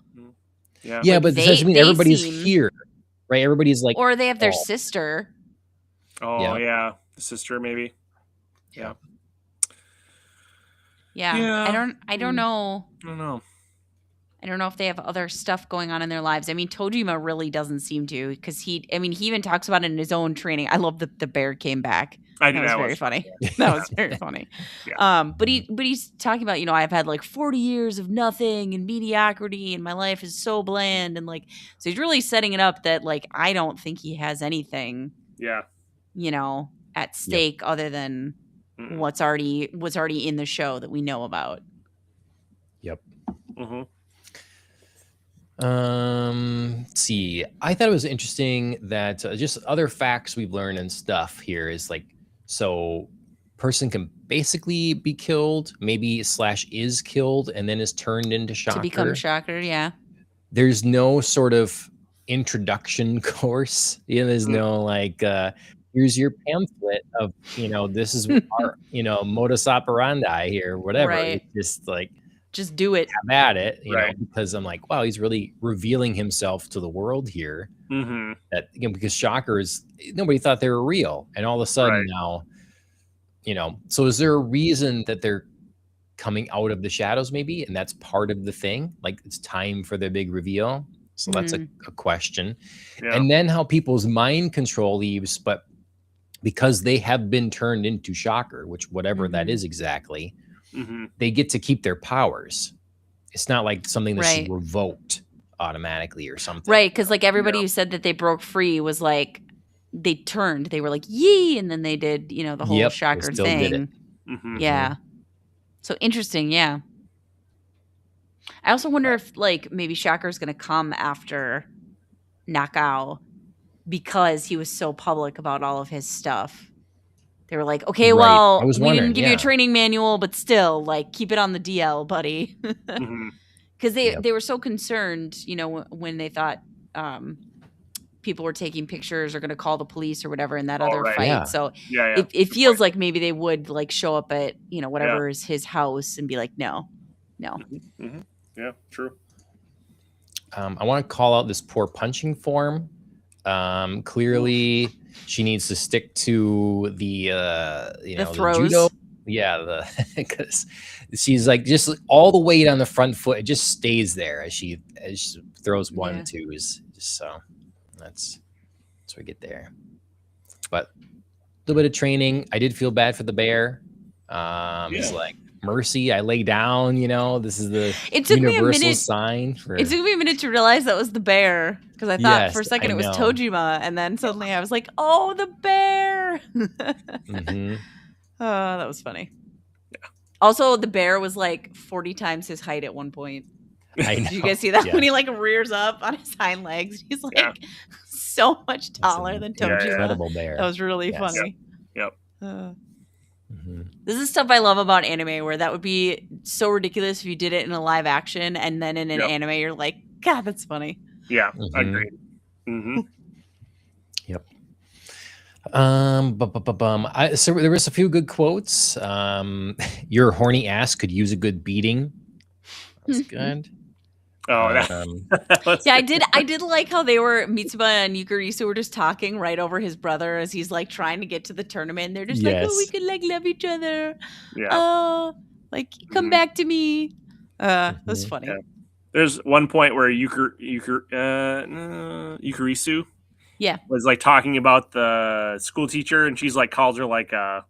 Speaker 1: Yeah, like but does mean everybody's here, right? Everybody's like,
Speaker 3: or they have their sister.
Speaker 4: Oh yeah, the sister maybe. Yeah.
Speaker 3: I don't know.
Speaker 4: I don't know.
Speaker 3: I don't know if they have other stuff going on in their lives. I mean, Tojima really doesn't seem to, because he even talks about it in his own training. I love that the bear came back. That was very funny. That was very funny. But he's talking about, I've had like 40 years of nothing and mediocrity, and my life is so bland, and like, so he's really setting it up that like I don't think he has anything.
Speaker 4: Yeah.
Speaker 3: At stake other than what's already in the show that we know about.
Speaker 1: Yep.
Speaker 4: Mm-hmm.
Speaker 1: Let's see. I thought it was interesting that just other facts we've learned and stuff here is like, so person can basically be killed, maybe / is killed, and then is turned into Shocker.
Speaker 3: To become Shocker, yeah.
Speaker 1: There's no sort of introduction course. There's no like, here's your pamphlet of, this is our, modus operandi here, whatever.
Speaker 3: Right.
Speaker 1: It's just like,
Speaker 3: just do it.
Speaker 1: Have at it, you know, because I'm like, wow, he's really revealing himself to the world here.
Speaker 4: Mm-hmm.
Speaker 1: That because Shockers, nobody thought they were real, and all of a sudden now, So is there a reason that they're coming out of the shadows, maybe, and that's part of the thing? Like it's time for the big reveal. So that's a question. Yeah. And then how people's mind control leaves, but because they have been turned into Shocker, which whatever that is exactly. They get to keep their powers. It's not like something that's revoked automatically or something.
Speaker 3: Right, because like everybody who said that they broke free was like, they turned. They were like, yee! And then they did, the whole Shocker thing. Yeah. So interesting, yeah. I also wonder if like maybe Shocker's going to come after Nakao because he was so public about all of his stuff. They were like, okay, well, we didn't give you a training manual, but still, like, keep it on the DL, buddy. Because they were so concerned, when they thought people were taking pictures or going to call the police or whatever in that other fight.
Speaker 1: Yeah.
Speaker 3: So it feels like maybe they would, like, show up at, whatever is his house and be like, no.
Speaker 4: Yeah, true.
Speaker 1: I want to call out this poor punching form. Clearly, she needs to stick to the the judo. Yeah, because she's like just all the weight on the front foot. It just stays there as she throws 1-2s. So that's what we get there. But a little bit of training. I did feel bad for the bear. It's like, mercy, I lay down, this is the universal sign for...
Speaker 3: It took me a minute to realize that was the bear, because I thought for a second it was Tojima, and then suddenly I was like, oh, the bear. Oh, that was funny. Also, the bear was like 40 times his height at one point. Did you guys see that when he like rears up on his hind legs? He's like so much taller than Tojima.
Speaker 1: Incredible bear.
Speaker 3: That was really funny.
Speaker 4: Yep.
Speaker 3: This is stuff I love about anime, where that would be so ridiculous if you did it in a live action, and then in an anime you're like, God, that's funny.
Speaker 4: Yeah, agreed.
Speaker 1: Yep. So there was a few good quotes. Your horny ass could use a good beating. That's good.
Speaker 4: Oh,
Speaker 3: yeah, I did like how they were, Mitsuba and Yukarisu were just talking right over his brother as he's like trying to get to the tournament. They're just like, oh, we could like love each other.
Speaker 4: Yeah.
Speaker 3: Oh, like come back to me. That was funny.
Speaker 4: Yeah. There's one point where Yukarisu was like talking about the school teacher, and she's like calls her like a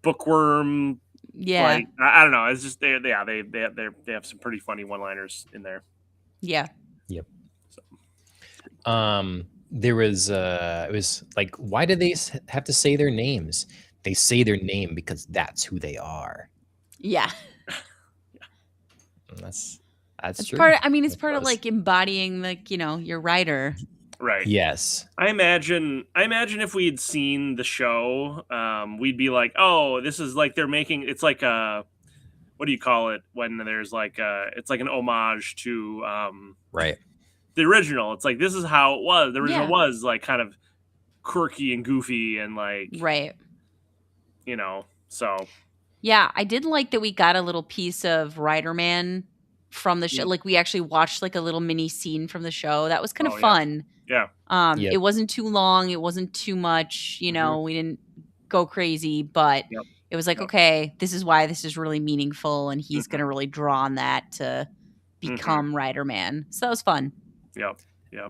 Speaker 4: bookworm.
Speaker 3: Yeah,
Speaker 4: like, I don't know. It's just they have some pretty funny one-liners in there.
Speaker 3: Yeah.
Speaker 1: Yep. So. There was it was like, why do they have to say their names? They say their name because that's who they are.
Speaker 3: Yeah.
Speaker 1: That's true.
Speaker 3: It's part of like embodying like your writer.
Speaker 4: Right.
Speaker 1: Yes.
Speaker 4: I imagine if we had seen the show, we'd be like, oh, this is like they're making, it's like a, what do you call it when there's like it's like an homage to
Speaker 1: right,
Speaker 4: the original. It's like, this is how it was. The original was like kind of quirky and goofy and like,
Speaker 3: right,
Speaker 4: so
Speaker 3: yeah, I did like that we got a little piece of Rider Man from the show. Like we actually watched like a little mini scene from the show. That was kind of fun.
Speaker 4: Yeah.
Speaker 3: It wasn't too long. It wasn't too much. We didn't go crazy, but it was like, okay, this is why this is really meaningful, and he's going to really draw on that to become Rider Man. So that was fun.
Speaker 4: Yep.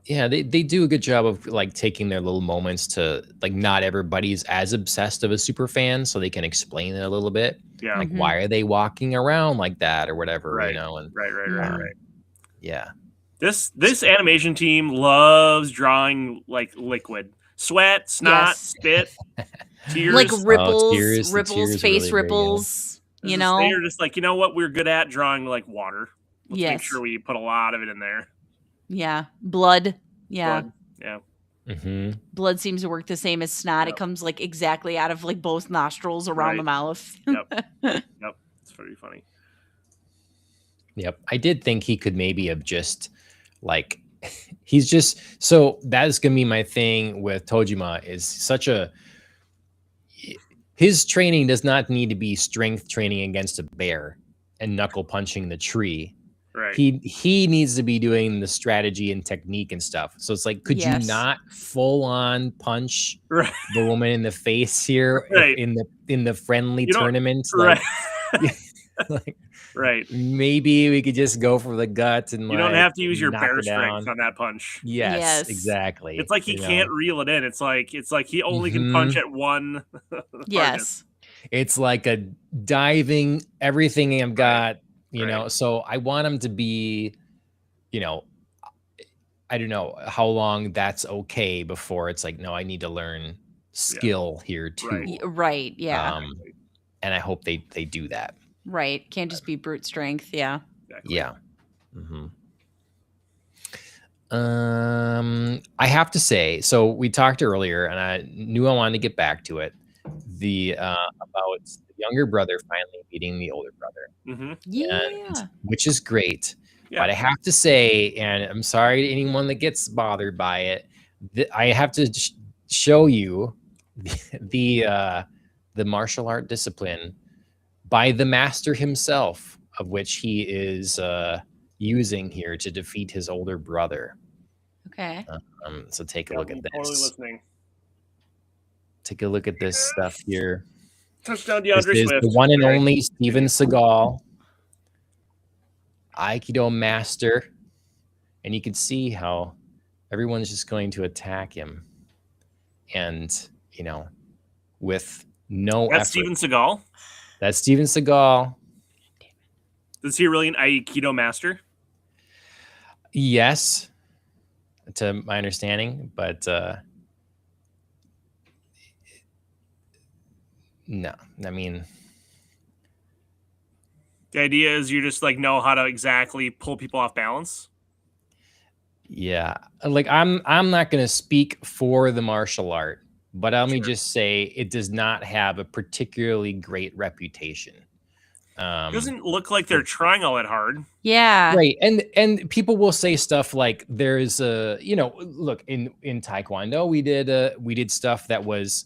Speaker 1: Yeah, they do a good job of like taking their little moments to like, not everybody's as obsessed of a super fan, so they can explain it a little bit.
Speaker 4: Yeah.
Speaker 1: Like, why are they walking around like that or whatever,
Speaker 4: right.
Speaker 1: And
Speaker 4: Right.
Speaker 1: Yeah.
Speaker 4: This animation team loves drawing like liquid. Sweat, snot, spit, tears.
Speaker 3: Like ripples,
Speaker 1: tears
Speaker 3: face really ripples,
Speaker 4: They're just like, you know what we're good at? Drawing like water. Let's make sure we put a lot of it in there.
Speaker 3: Yeah. Blood. Yeah.
Speaker 4: Yeah.
Speaker 3: Blood seems to work the same as snot. It comes like exactly out of like both nostrils around the mouth.
Speaker 4: Yep. It's pretty funny.
Speaker 1: Yep. I did think he could maybe have just like, he's just, so that's going to be my thing with Tojima, is his training does not need to be strength training against a bear and knuckle punching the tree.
Speaker 4: Right.
Speaker 1: He needs to be doing the strategy and technique and stuff. So it's like, could you not full on punch the woman in the face here in the friendly tournament? Like,
Speaker 4: right.
Speaker 1: Maybe we could just go for the gut and
Speaker 4: you don't have to use your bear strength on that punch.
Speaker 1: Yes, exactly.
Speaker 4: It's like he can't reel it in. It's like he only can punch at one.
Speaker 3: Yes.
Speaker 1: It's like a diving everything I've got. So I want him to be, I don't know how long that's okay before it's like, no, I need to learn skill here too.
Speaker 3: Right. Yeah.
Speaker 1: And I hope they do that.
Speaker 3: Right. Can't just be brute strength. Yeah.
Speaker 4: Exactly.
Speaker 1: Yeah. I have to say, so we talked earlier and I knew I wanted to get back to it. About the younger brother finally beating the older brother. Which is great. But I have to say, and I'm sorry to anyone that gets bothered by it, I have to show you the martial art discipline by the master himself, of which he is using here to defeat his older brother.
Speaker 3: Okay.
Speaker 1: So take a look at this.
Speaker 4: Totally listening.
Speaker 1: Take a look at this stuff here.
Speaker 4: Touchdown,
Speaker 1: DeAndre Swift. This is the one and only Steven Seagal, Aikido master, and you can see how everyone's just going to attack him, and with no effort.
Speaker 4: That's Steven Seagal.
Speaker 1: That's Steven Seagal.
Speaker 4: Is he really an Aikido master?
Speaker 1: Yes, to my understanding, but no. I mean,
Speaker 4: the idea is you just know how to exactly pull people off balance.
Speaker 1: Yeah, like I'm not going to speak for the martial art, but let me just say it does not have a particularly great reputation.
Speaker 4: It doesn't look like they're trying all that hard.
Speaker 3: Yeah.
Speaker 1: Right. And people will say stuff like there's a, look, in Taekwondo, we did stuff that was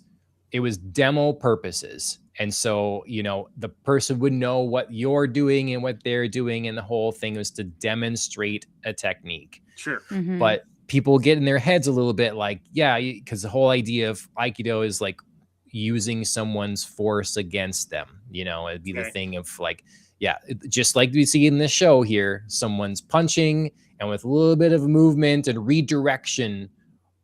Speaker 1: demo purposes. And so, the person would know what you're doing and what they're doing. And the whole thing was to demonstrate a technique.
Speaker 4: Sure.
Speaker 3: Mm-hmm.
Speaker 1: But people get in their heads a little bit like, yeah, because the whole idea of Aikido is like using someone's force against them. It'd be the thing of like, yeah, just like we see in this show here, someone's punching and with a little bit of movement and redirection,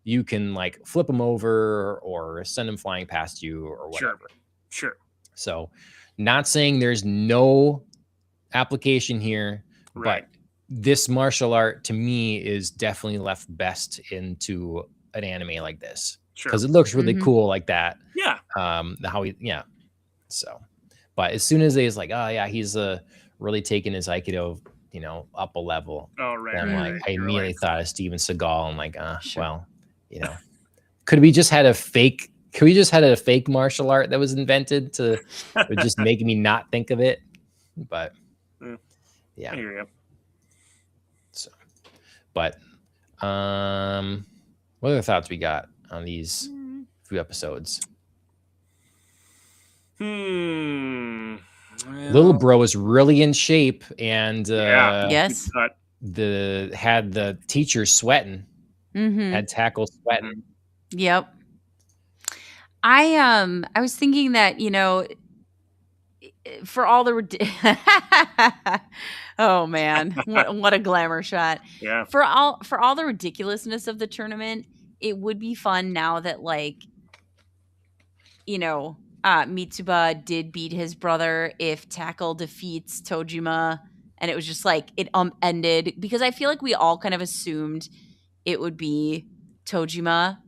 Speaker 1: you can like flip them over or send them flying past you or whatever.
Speaker 4: Sure.
Speaker 1: So not saying there's no application here,
Speaker 4: right.
Speaker 1: But this martial art to me is definitely left best into an anime like this. Because it looks really cool like that.
Speaker 4: Yeah.
Speaker 1: So, but as soon as he's like, oh yeah, he's really taking his Aikido, up a level.
Speaker 4: Oh right.
Speaker 1: And I immediately thought of Steven Seagal. I'm like, well, could we just had a fake martial art that was invented to just make me not think of it? But yeah.
Speaker 4: I hear you.
Speaker 1: So, but what other thoughts we got on these few episodes? Little bro is really in shape, and
Speaker 3: yes,
Speaker 1: had the teacher sweating, had tackle sweating.
Speaker 3: Yep. I was thinking that for all the oh man, what a glamour shot.
Speaker 4: Yeah.
Speaker 3: For all the ridiculousness of the tournament, it would be fun now that Mitsuba did beat his brother if Tackle defeats Tojima, and it was just like it ended, because I feel like we all kind of assumed it would be Tojima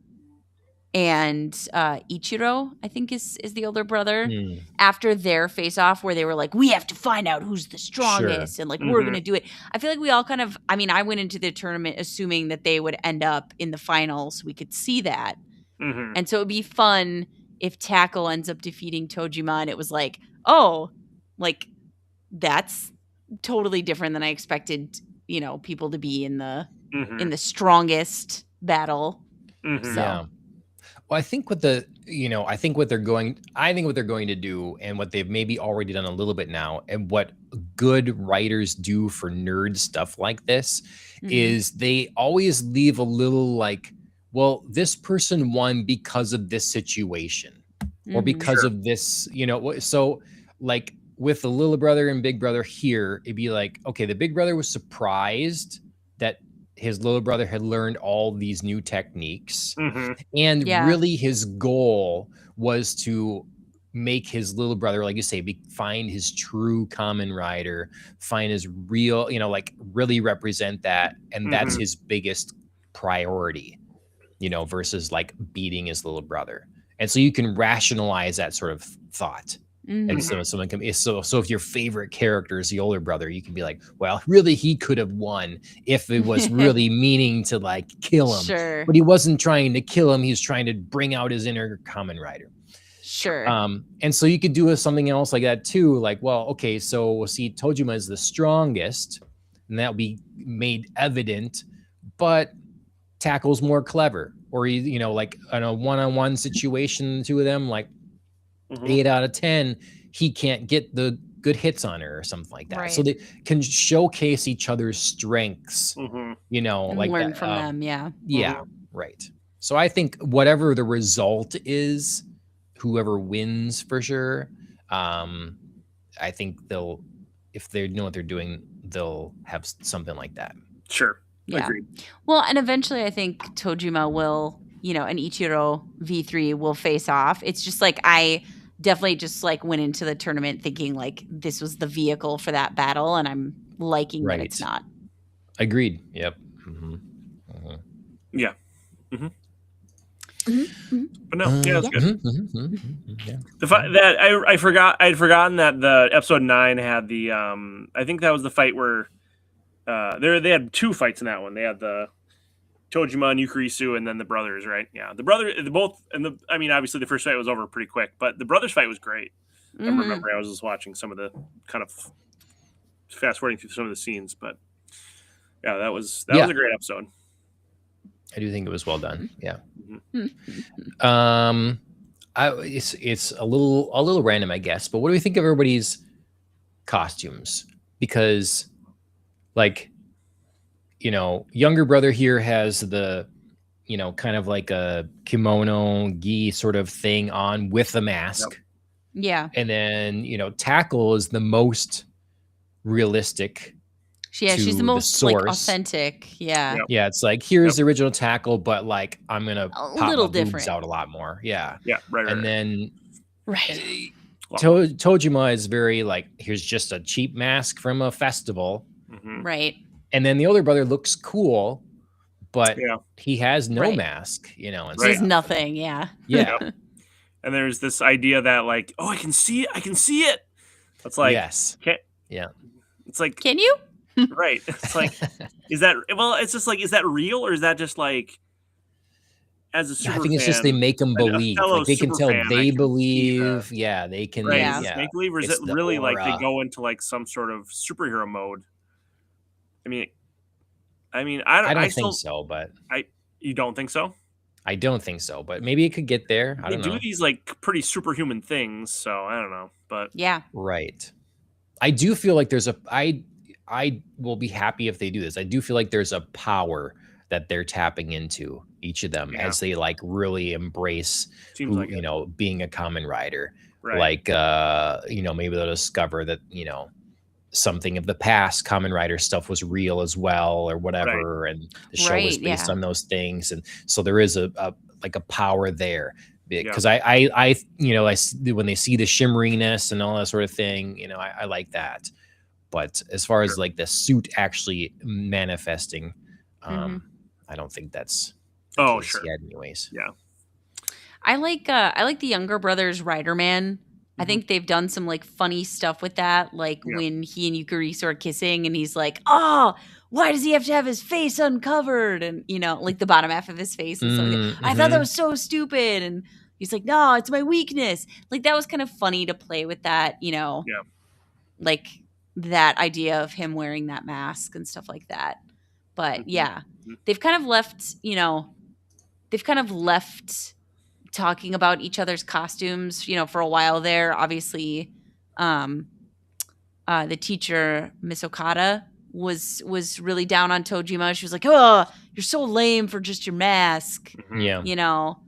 Speaker 3: and Ichiro, I think is the older brother, after their face off where they were like, we have to find out who's the strongest, and we're going to do it. I feel like we all I went into the tournament assuming that they would end up in the finals. We could see that. And so it would be fun if Tackle ends up defeating Tojima, and it was like, oh, that's totally different than I expected, people to be in the strongest battle. So.
Speaker 1: Yeah. Well, I think what they're going to do, and what they've maybe already done a little bit now, and what good writers do for nerd stuff like this, is they always leave a little well, this person won because of this situation, or because of this, so with the little brother and big brother here, it'd be like, okay, the big brother was surprised that his little brother had learned all these new techniques, and really his goal was to make his little brother, like you say, find his true Kamen Rider, find his real, really represent that, and that's his biggest priority, versus beating his little brother. And so you can rationalize that sort of thought. And so someone can, so if your favorite character is the older brother, you can be like, well, really, he could have won if it was really meaning to kill him.
Speaker 3: Sure.
Speaker 1: But he wasn't trying to kill him. He was trying to bring out his inner Kamen Rider.
Speaker 3: Sure.
Speaker 1: And so you could do something else like that too. Well, okay, so we'll see Tojima is the strongest, and that'll be made evident, but Tackle's more clever. Or, in a one-on-one situation, the two of them, 8 out of 10, he can't get the good hits on her or something like that. So they can showcase each other's strengths, you know,
Speaker 3: and
Speaker 1: like
Speaker 3: learn
Speaker 1: that.
Speaker 3: from them. Yeah.
Speaker 1: Yeah. Right. So I think whatever the result is, whoever wins for sure, I think if they know what they're doing, they'll have something like that.
Speaker 4: Sure.
Speaker 3: Yeah.
Speaker 4: Agreed.
Speaker 3: Well, and eventually I think Tojima will, you know, and Ichiro V3 will face off. It's just like I definitely just like went into the tournament thinking like this was the vehicle for that battle, and I'm liking that it's not.
Speaker 1: Agreed. Yep.
Speaker 4: Yeah. But no, yeah, it's good. That I forgot. I'd forgotten that the episode 9 had the. I think that was the fight where. They had 2 fights in that one. They had the Tojima and Yukarisu, and then the brothers, right? Yeah, I mean, obviously the first fight was over pretty quick, but the brothers fight was great. I remember I was just watching some of the kind of fast forwarding through some of the scenes, but yeah, that was a great episode.
Speaker 1: I do think it was well done. Yeah. It's a little random, I guess. But what do we think of everybody's costumes? Because, like, you know, younger brother here has the, you know, kind of like a kimono gi sort of thing on with a mask.
Speaker 3: Yeah.
Speaker 1: And then, you know, Tackle is the most realistic.
Speaker 3: She's the most like authentic. Yeah.
Speaker 1: Yeah, it's like here's the original Tackle, but like I'm gonna pop
Speaker 3: little
Speaker 1: my
Speaker 3: different
Speaker 1: boobs out a lot more. Yeah.
Speaker 4: Yeah. Right.
Speaker 1: And then
Speaker 3: Right.
Speaker 1: Tojima is very like here's just a cheap mask from a festival.
Speaker 3: Right.
Speaker 1: And then the older brother looks cool, but
Speaker 4: Yeah.
Speaker 1: he has no mask, you know. And
Speaker 3: There's nothing. Yeah.
Speaker 1: Yeah.
Speaker 4: And there's this idea that like, oh, I can see it. It's like,
Speaker 1: yes.
Speaker 4: Yeah. It's like,
Speaker 3: can you?
Speaker 4: Right. It's like, is that, well, it's just like, is that real or is that just like, as a super
Speaker 1: I think it's just they make them believe. Like they can tell they believe. Yeah, they can.
Speaker 4: Right.
Speaker 1: Yeah.
Speaker 4: Is this make believe or is it really like they go into like some sort of superhero mode? I mean, I
Speaker 1: don't think so, but
Speaker 4: you don't think so?
Speaker 1: I don't think so, but maybe it could get there. I don't know.
Speaker 4: They do these like pretty superhuman things, so I don't know, but
Speaker 3: yeah,
Speaker 1: right. I do feel like there's I will be happy if they do this. I do feel like there's a power that they're tapping into, each of them, as they like really embrace you know, being a Kamen Rider. Right. Like you know, maybe they'll discover that, you know, something of the past Kamen Rider stuff was real as well or whatever, and the show was based on those things, and so there is a like a power there. Because I you know, when they see the shimmeriness and all that sort of thing, you know, I like that. But as far as like the suit actually manifesting, I don't think that's the case yet anyways.
Speaker 4: Yeah.
Speaker 3: I like the younger brother's Rider-Man. I think they've done some like funny stuff with that, like when he and Yukarisu are kissing and he's like, oh, why does he have to have his face uncovered? And, you know, like the bottom half of his face. And stuff like that. I thought that was so stupid. And he's like, no, it's my weakness. Like that was kind of funny to play with that, you know, like that idea of him wearing that mask and stuff like that. But yeah, they've kind of left, you know, talking about each other's costumes, you know, for a while there. Obviously, the teacher, Miss Okada, was really down on Tojima. She was like, oh, you're so lame for just your mask.
Speaker 1: Yeah.
Speaker 3: You know?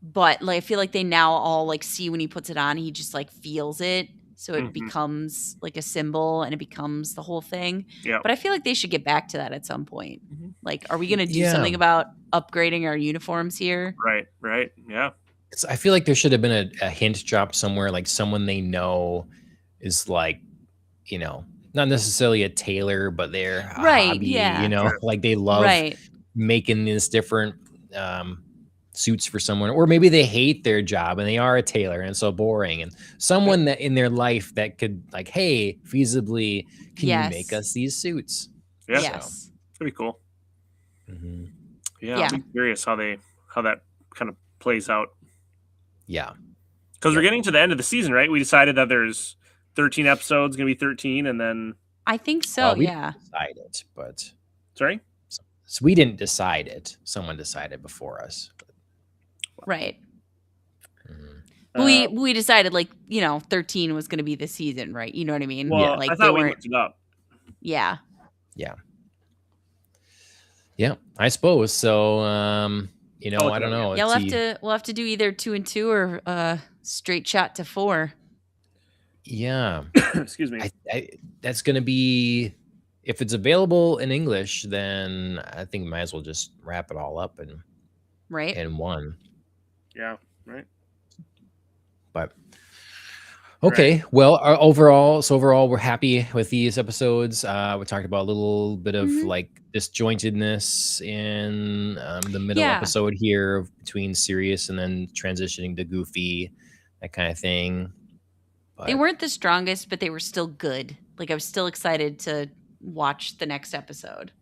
Speaker 3: But like I feel like they now all like see when he puts it on, he just like feels it. So it becomes like a symbol and it becomes the whole thing.
Speaker 4: Yeah.
Speaker 3: But I feel like they should get back to that at some point. Like, are we going to do something about upgrading our uniforms here?
Speaker 4: Right. Yeah.
Speaker 1: I feel like there should have been a hint drop somewhere, like someone they know is like, you know, not necessarily a tailor, but they're a hobby, you know, like they love making this different suits for someone, or maybe they hate their job and they are a tailor and it's so boring, and someone that in their life that could like, hey, feasibly, can you make us these suits?
Speaker 4: Yeah. Yes. That'd be cool. Yeah. I'm curious how that kind of plays out.
Speaker 1: Yeah.
Speaker 4: Because we're getting to the end of the season, right? We decided that there's 13 episodes, going to be 13, and then
Speaker 3: I think so.
Speaker 1: We didn't decide it, but
Speaker 4: sorry,
Speaker 1: so we didn't decide it. Someone decided before us.
Speaker 3: Right. We decided 13 was going to be the season, right? You know what I mean?
Speaker 4: Well, I thought we looked it up.
Speaker 3: Yeah.
Speaker 1: Yeah, I suppose so. I don't know.
Speaker 3: Yeah, we'll have to do either 2 and 2 or straight shot to 4.
Speaker 1: Yeah.
Speaker 4: Excuse me.
Speaker 1: That's going to be, if it's available in English, then I think we might as well just wrap it all up in one.
Speaker 4: Yeah, right.
Speaker 1: But okay, well, overall, we're happy with these episodes. We talked about a little bit of disjointedness in the middle episode here between serious and then transitioning to goofy, that kind of thing.
Speaker 3: But they weren't the strongest, but they were still good. I was still excited to watch the next episode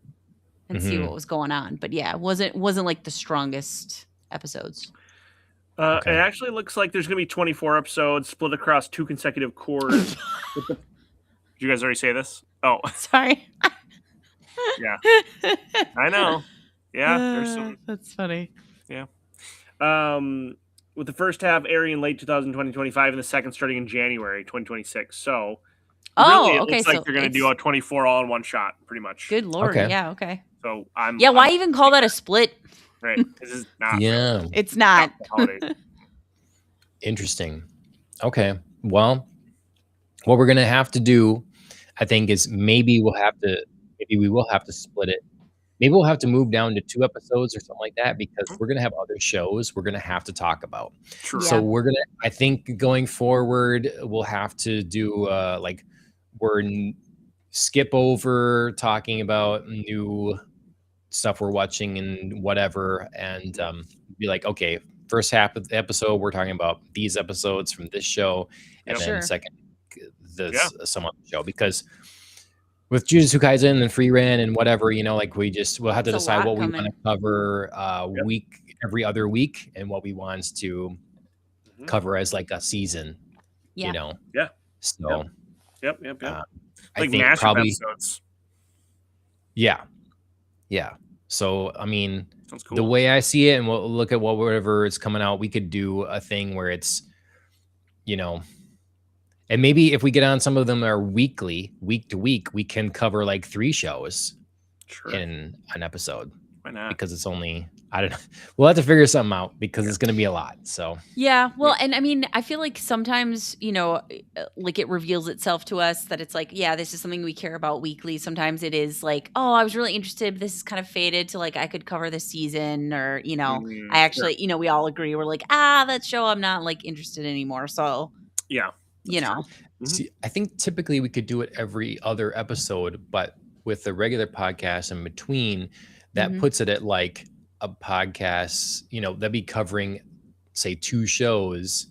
Speaker 3: and see what was going on. But yeah, it wasn't like the strongest episodes.
Speaker 4: It actually looks like there's going to be 24 episodes split across 2 consecutive quarters. Did you guys already say this? Oh,
Speaker 3: sorry.
Speaker 4: Yeah, I know. Yeah, there's some.
Speaker 3: That's funny.
Speaker 4: Yeah. With the first half airing in late 2025 and the second starting in January 2026. So, really, it looks like they're going to do a 24 all in one shot, pretty much.
Speaker 3: Good Lord. Okay. Yeah. Okay.
Speaker 4: So
Speaker 3: why even call that a split?
Speaker 4: Right. This is not.
Speaker 1: Yeah.
Speaker 3: It's not.
Speaker 1: Interesting. Okay. Well, what we're going to have to do, I think, is maybe we will have to split it. Maybe we'll have to move down to 2 episodes or something like that, because we're going to have other shows we're going to have to talk about.
Speaker 4: True.
Speaker 1: So I think going forward, we'll have to do skip over talking about new stuff we're watching and whatever, and be like, okay, first half of the episode, we're talking about these episodes from this show, and then second, some other show, because with Jujutsu Kaisen and Free Ren and whatever, we'll have to decide what we want to cover every other week, and what we want to cover as a season.
Speaker 4: Yeah.
Speaker 1: So.
Speaker 4: Yep.
Speaker 1: I think
Speaker 4: massive
Speaker 1: probably
Speaker 4: episodes.
Speaker 1: Yeah. So I mean,
Speaker 4: cool.
Speaker 1: The way I see it, and we'll look at whatever is coming out, we could do a thing where it's, and maybe if we get on some of them are weekly, week to week, we can cover 3 shows in an episode.
Speaker 4: Why not?
Speaker 1: Because it's only, I don't know. We'll have to figure something out, because it's going to be a lot. So
Speaker 3: yeah, well, and I mean, I feel like sometimes it reveals itself to us that it's this is something we care about weekly. Sometimes it is oh, I was really interested, but this is kind of faded to I could cover this season, or I actually we all agree, we're that show I'm not interested anymore. So
Speaker 4: yeah,
Speaker 1: See, I think typically we could do it every other episode, but with the regular podcast in between, that puts it at a podcast, that'd be covering, say, 2 shows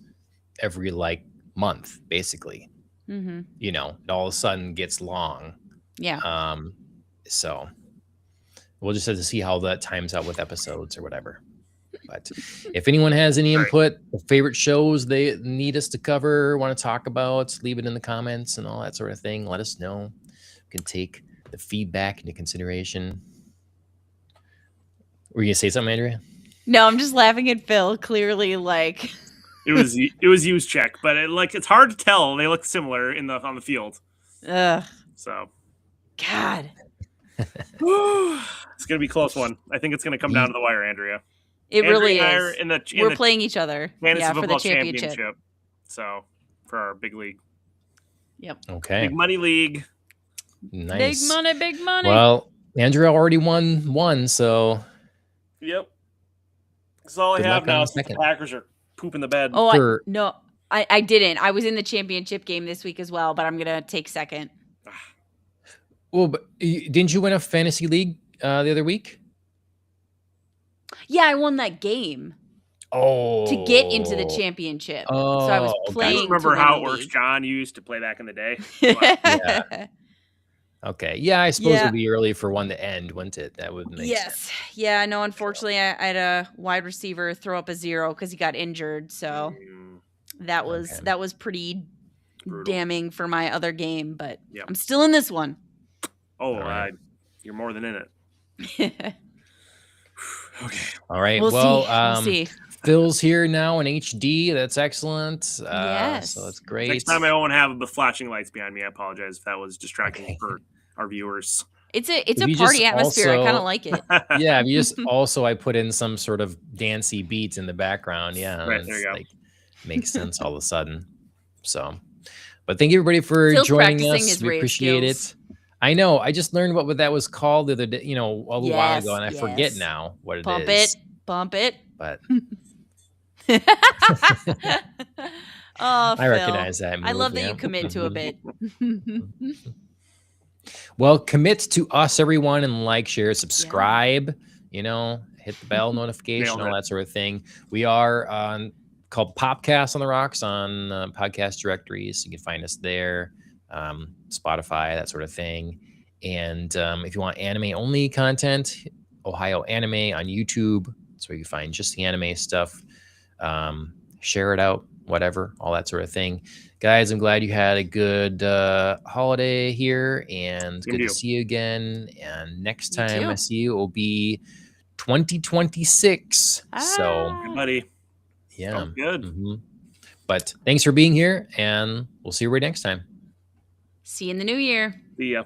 Speaker 1: every month, basically. It all of a sudden gets long.
Speaker 3: Yeah.
Speaker 1: So we'll just have to see how that times out with episodes or whatever. But if anyone has any input, favorite shows they need us to cover, want to talk about, leave it in the comments and all that sort of thing. Let us know. We can take the feedback into consideration. Were you gonna say something, Andrea?
Speaker 3: No, I'm just laughing at Phil. Clearly,
Speaker 4: it was used check, but it's hard to tell. They look similar on the field.
Speaker 3: Ugh.
Speaker 4: So,
Speaker 3: God,
Speaker 4: it's gonna be a close one. I think it's gonna come down to the wire, Andrea.
Speaker 3: It really is.
Speaker 4: We're
Speaker 3: playing each other. For the championship.
Speaker 4: So for our big league.
Speaker 3: Yep.
Speaker 1: Okay.
Speaker 4: Big money league.
Speaker 1: Nice.
Speaker 3: Big money.
Speaker 1: Well, Andrea already won one, so.
Speaker 4: Yep. That's all I have now. The Packers are pooping the bed.
Speaker 3: Oh, no, I didn't. I was in the championship game this week as well, but I'm gonna take second.
Speaker 1: Well, but didn't you win a fantasy league the other week?
Speaker 3: Yeah, I won that game.
Speaker 1: Oh.
Speaker 3: To get into the championship. So I was playing.
Speaker 4: I remember how it works, John. You used to play back in the day.
Speaker 1: Yeah. Okay. Yeah, I suppose it would be early for one to end, wouldn't it? That would make sense.
Speaker 3: Yeah, no, unfortunately, I had a wide receiver throw up a 0 because he got injured. So that was pretty damning for my other game, but I'm still in this one.
Speaker 4: Oh, you're more than in it.
Speaker 3: Okay.
Speaker 1: All right.
Speaker 3: We'll see.
Speaker 1: Phil's here now in HD. That's excellent.
Speaker 3: Yes.
Speaker 1: So that's great.
Speaker 4: Next time I won't have the flashing lights behind me. I apologize if that was distracting for our viewers.
Speaker 3: It's a party atmosphere. I kind of like it.
Speaker 1: Yeah, if you just also I put in some sort of dancey beats in the background. Yeah,
Speaker 4: right, there you go.
Speaker 1: Like makes sense all of a sudden. So, but thank you everybody for joining us. We appreciate it. I know. I just learned what that was called the other day, a little while ago, and I forget now what it is.
Speaker 3: Bump it.
Speaker 1: But
Speaker 3: I
Speaker 1: recognize that move.
Speaker 3: I love that you commit to a bit.
Speaker 1: Well, commit to us, everyone, and like, share, subscribe. Yeah. Hit the bell notification, all that sort of thing. We are called Popcast on the Rocks on podcast directories. You can find us there, Spotify, that sort of thing. And if you want anime-only content, Ohio Anime on YouTube. That's where you can find just the anime stuff. Share it out, whatever, all that sort of thing. Guys, I'm glad you had a good holiday here, and good to see you again. And next time I see you, it will be 2026. So,
Speaker 4: buddy,
Speaker 1: yeah,
Speaker 4: sounds good.
Speaker 1: But thanks for being here, and we'll see you right next time.
Speaker 3: See you in the new year.
Speaker 4: See ya.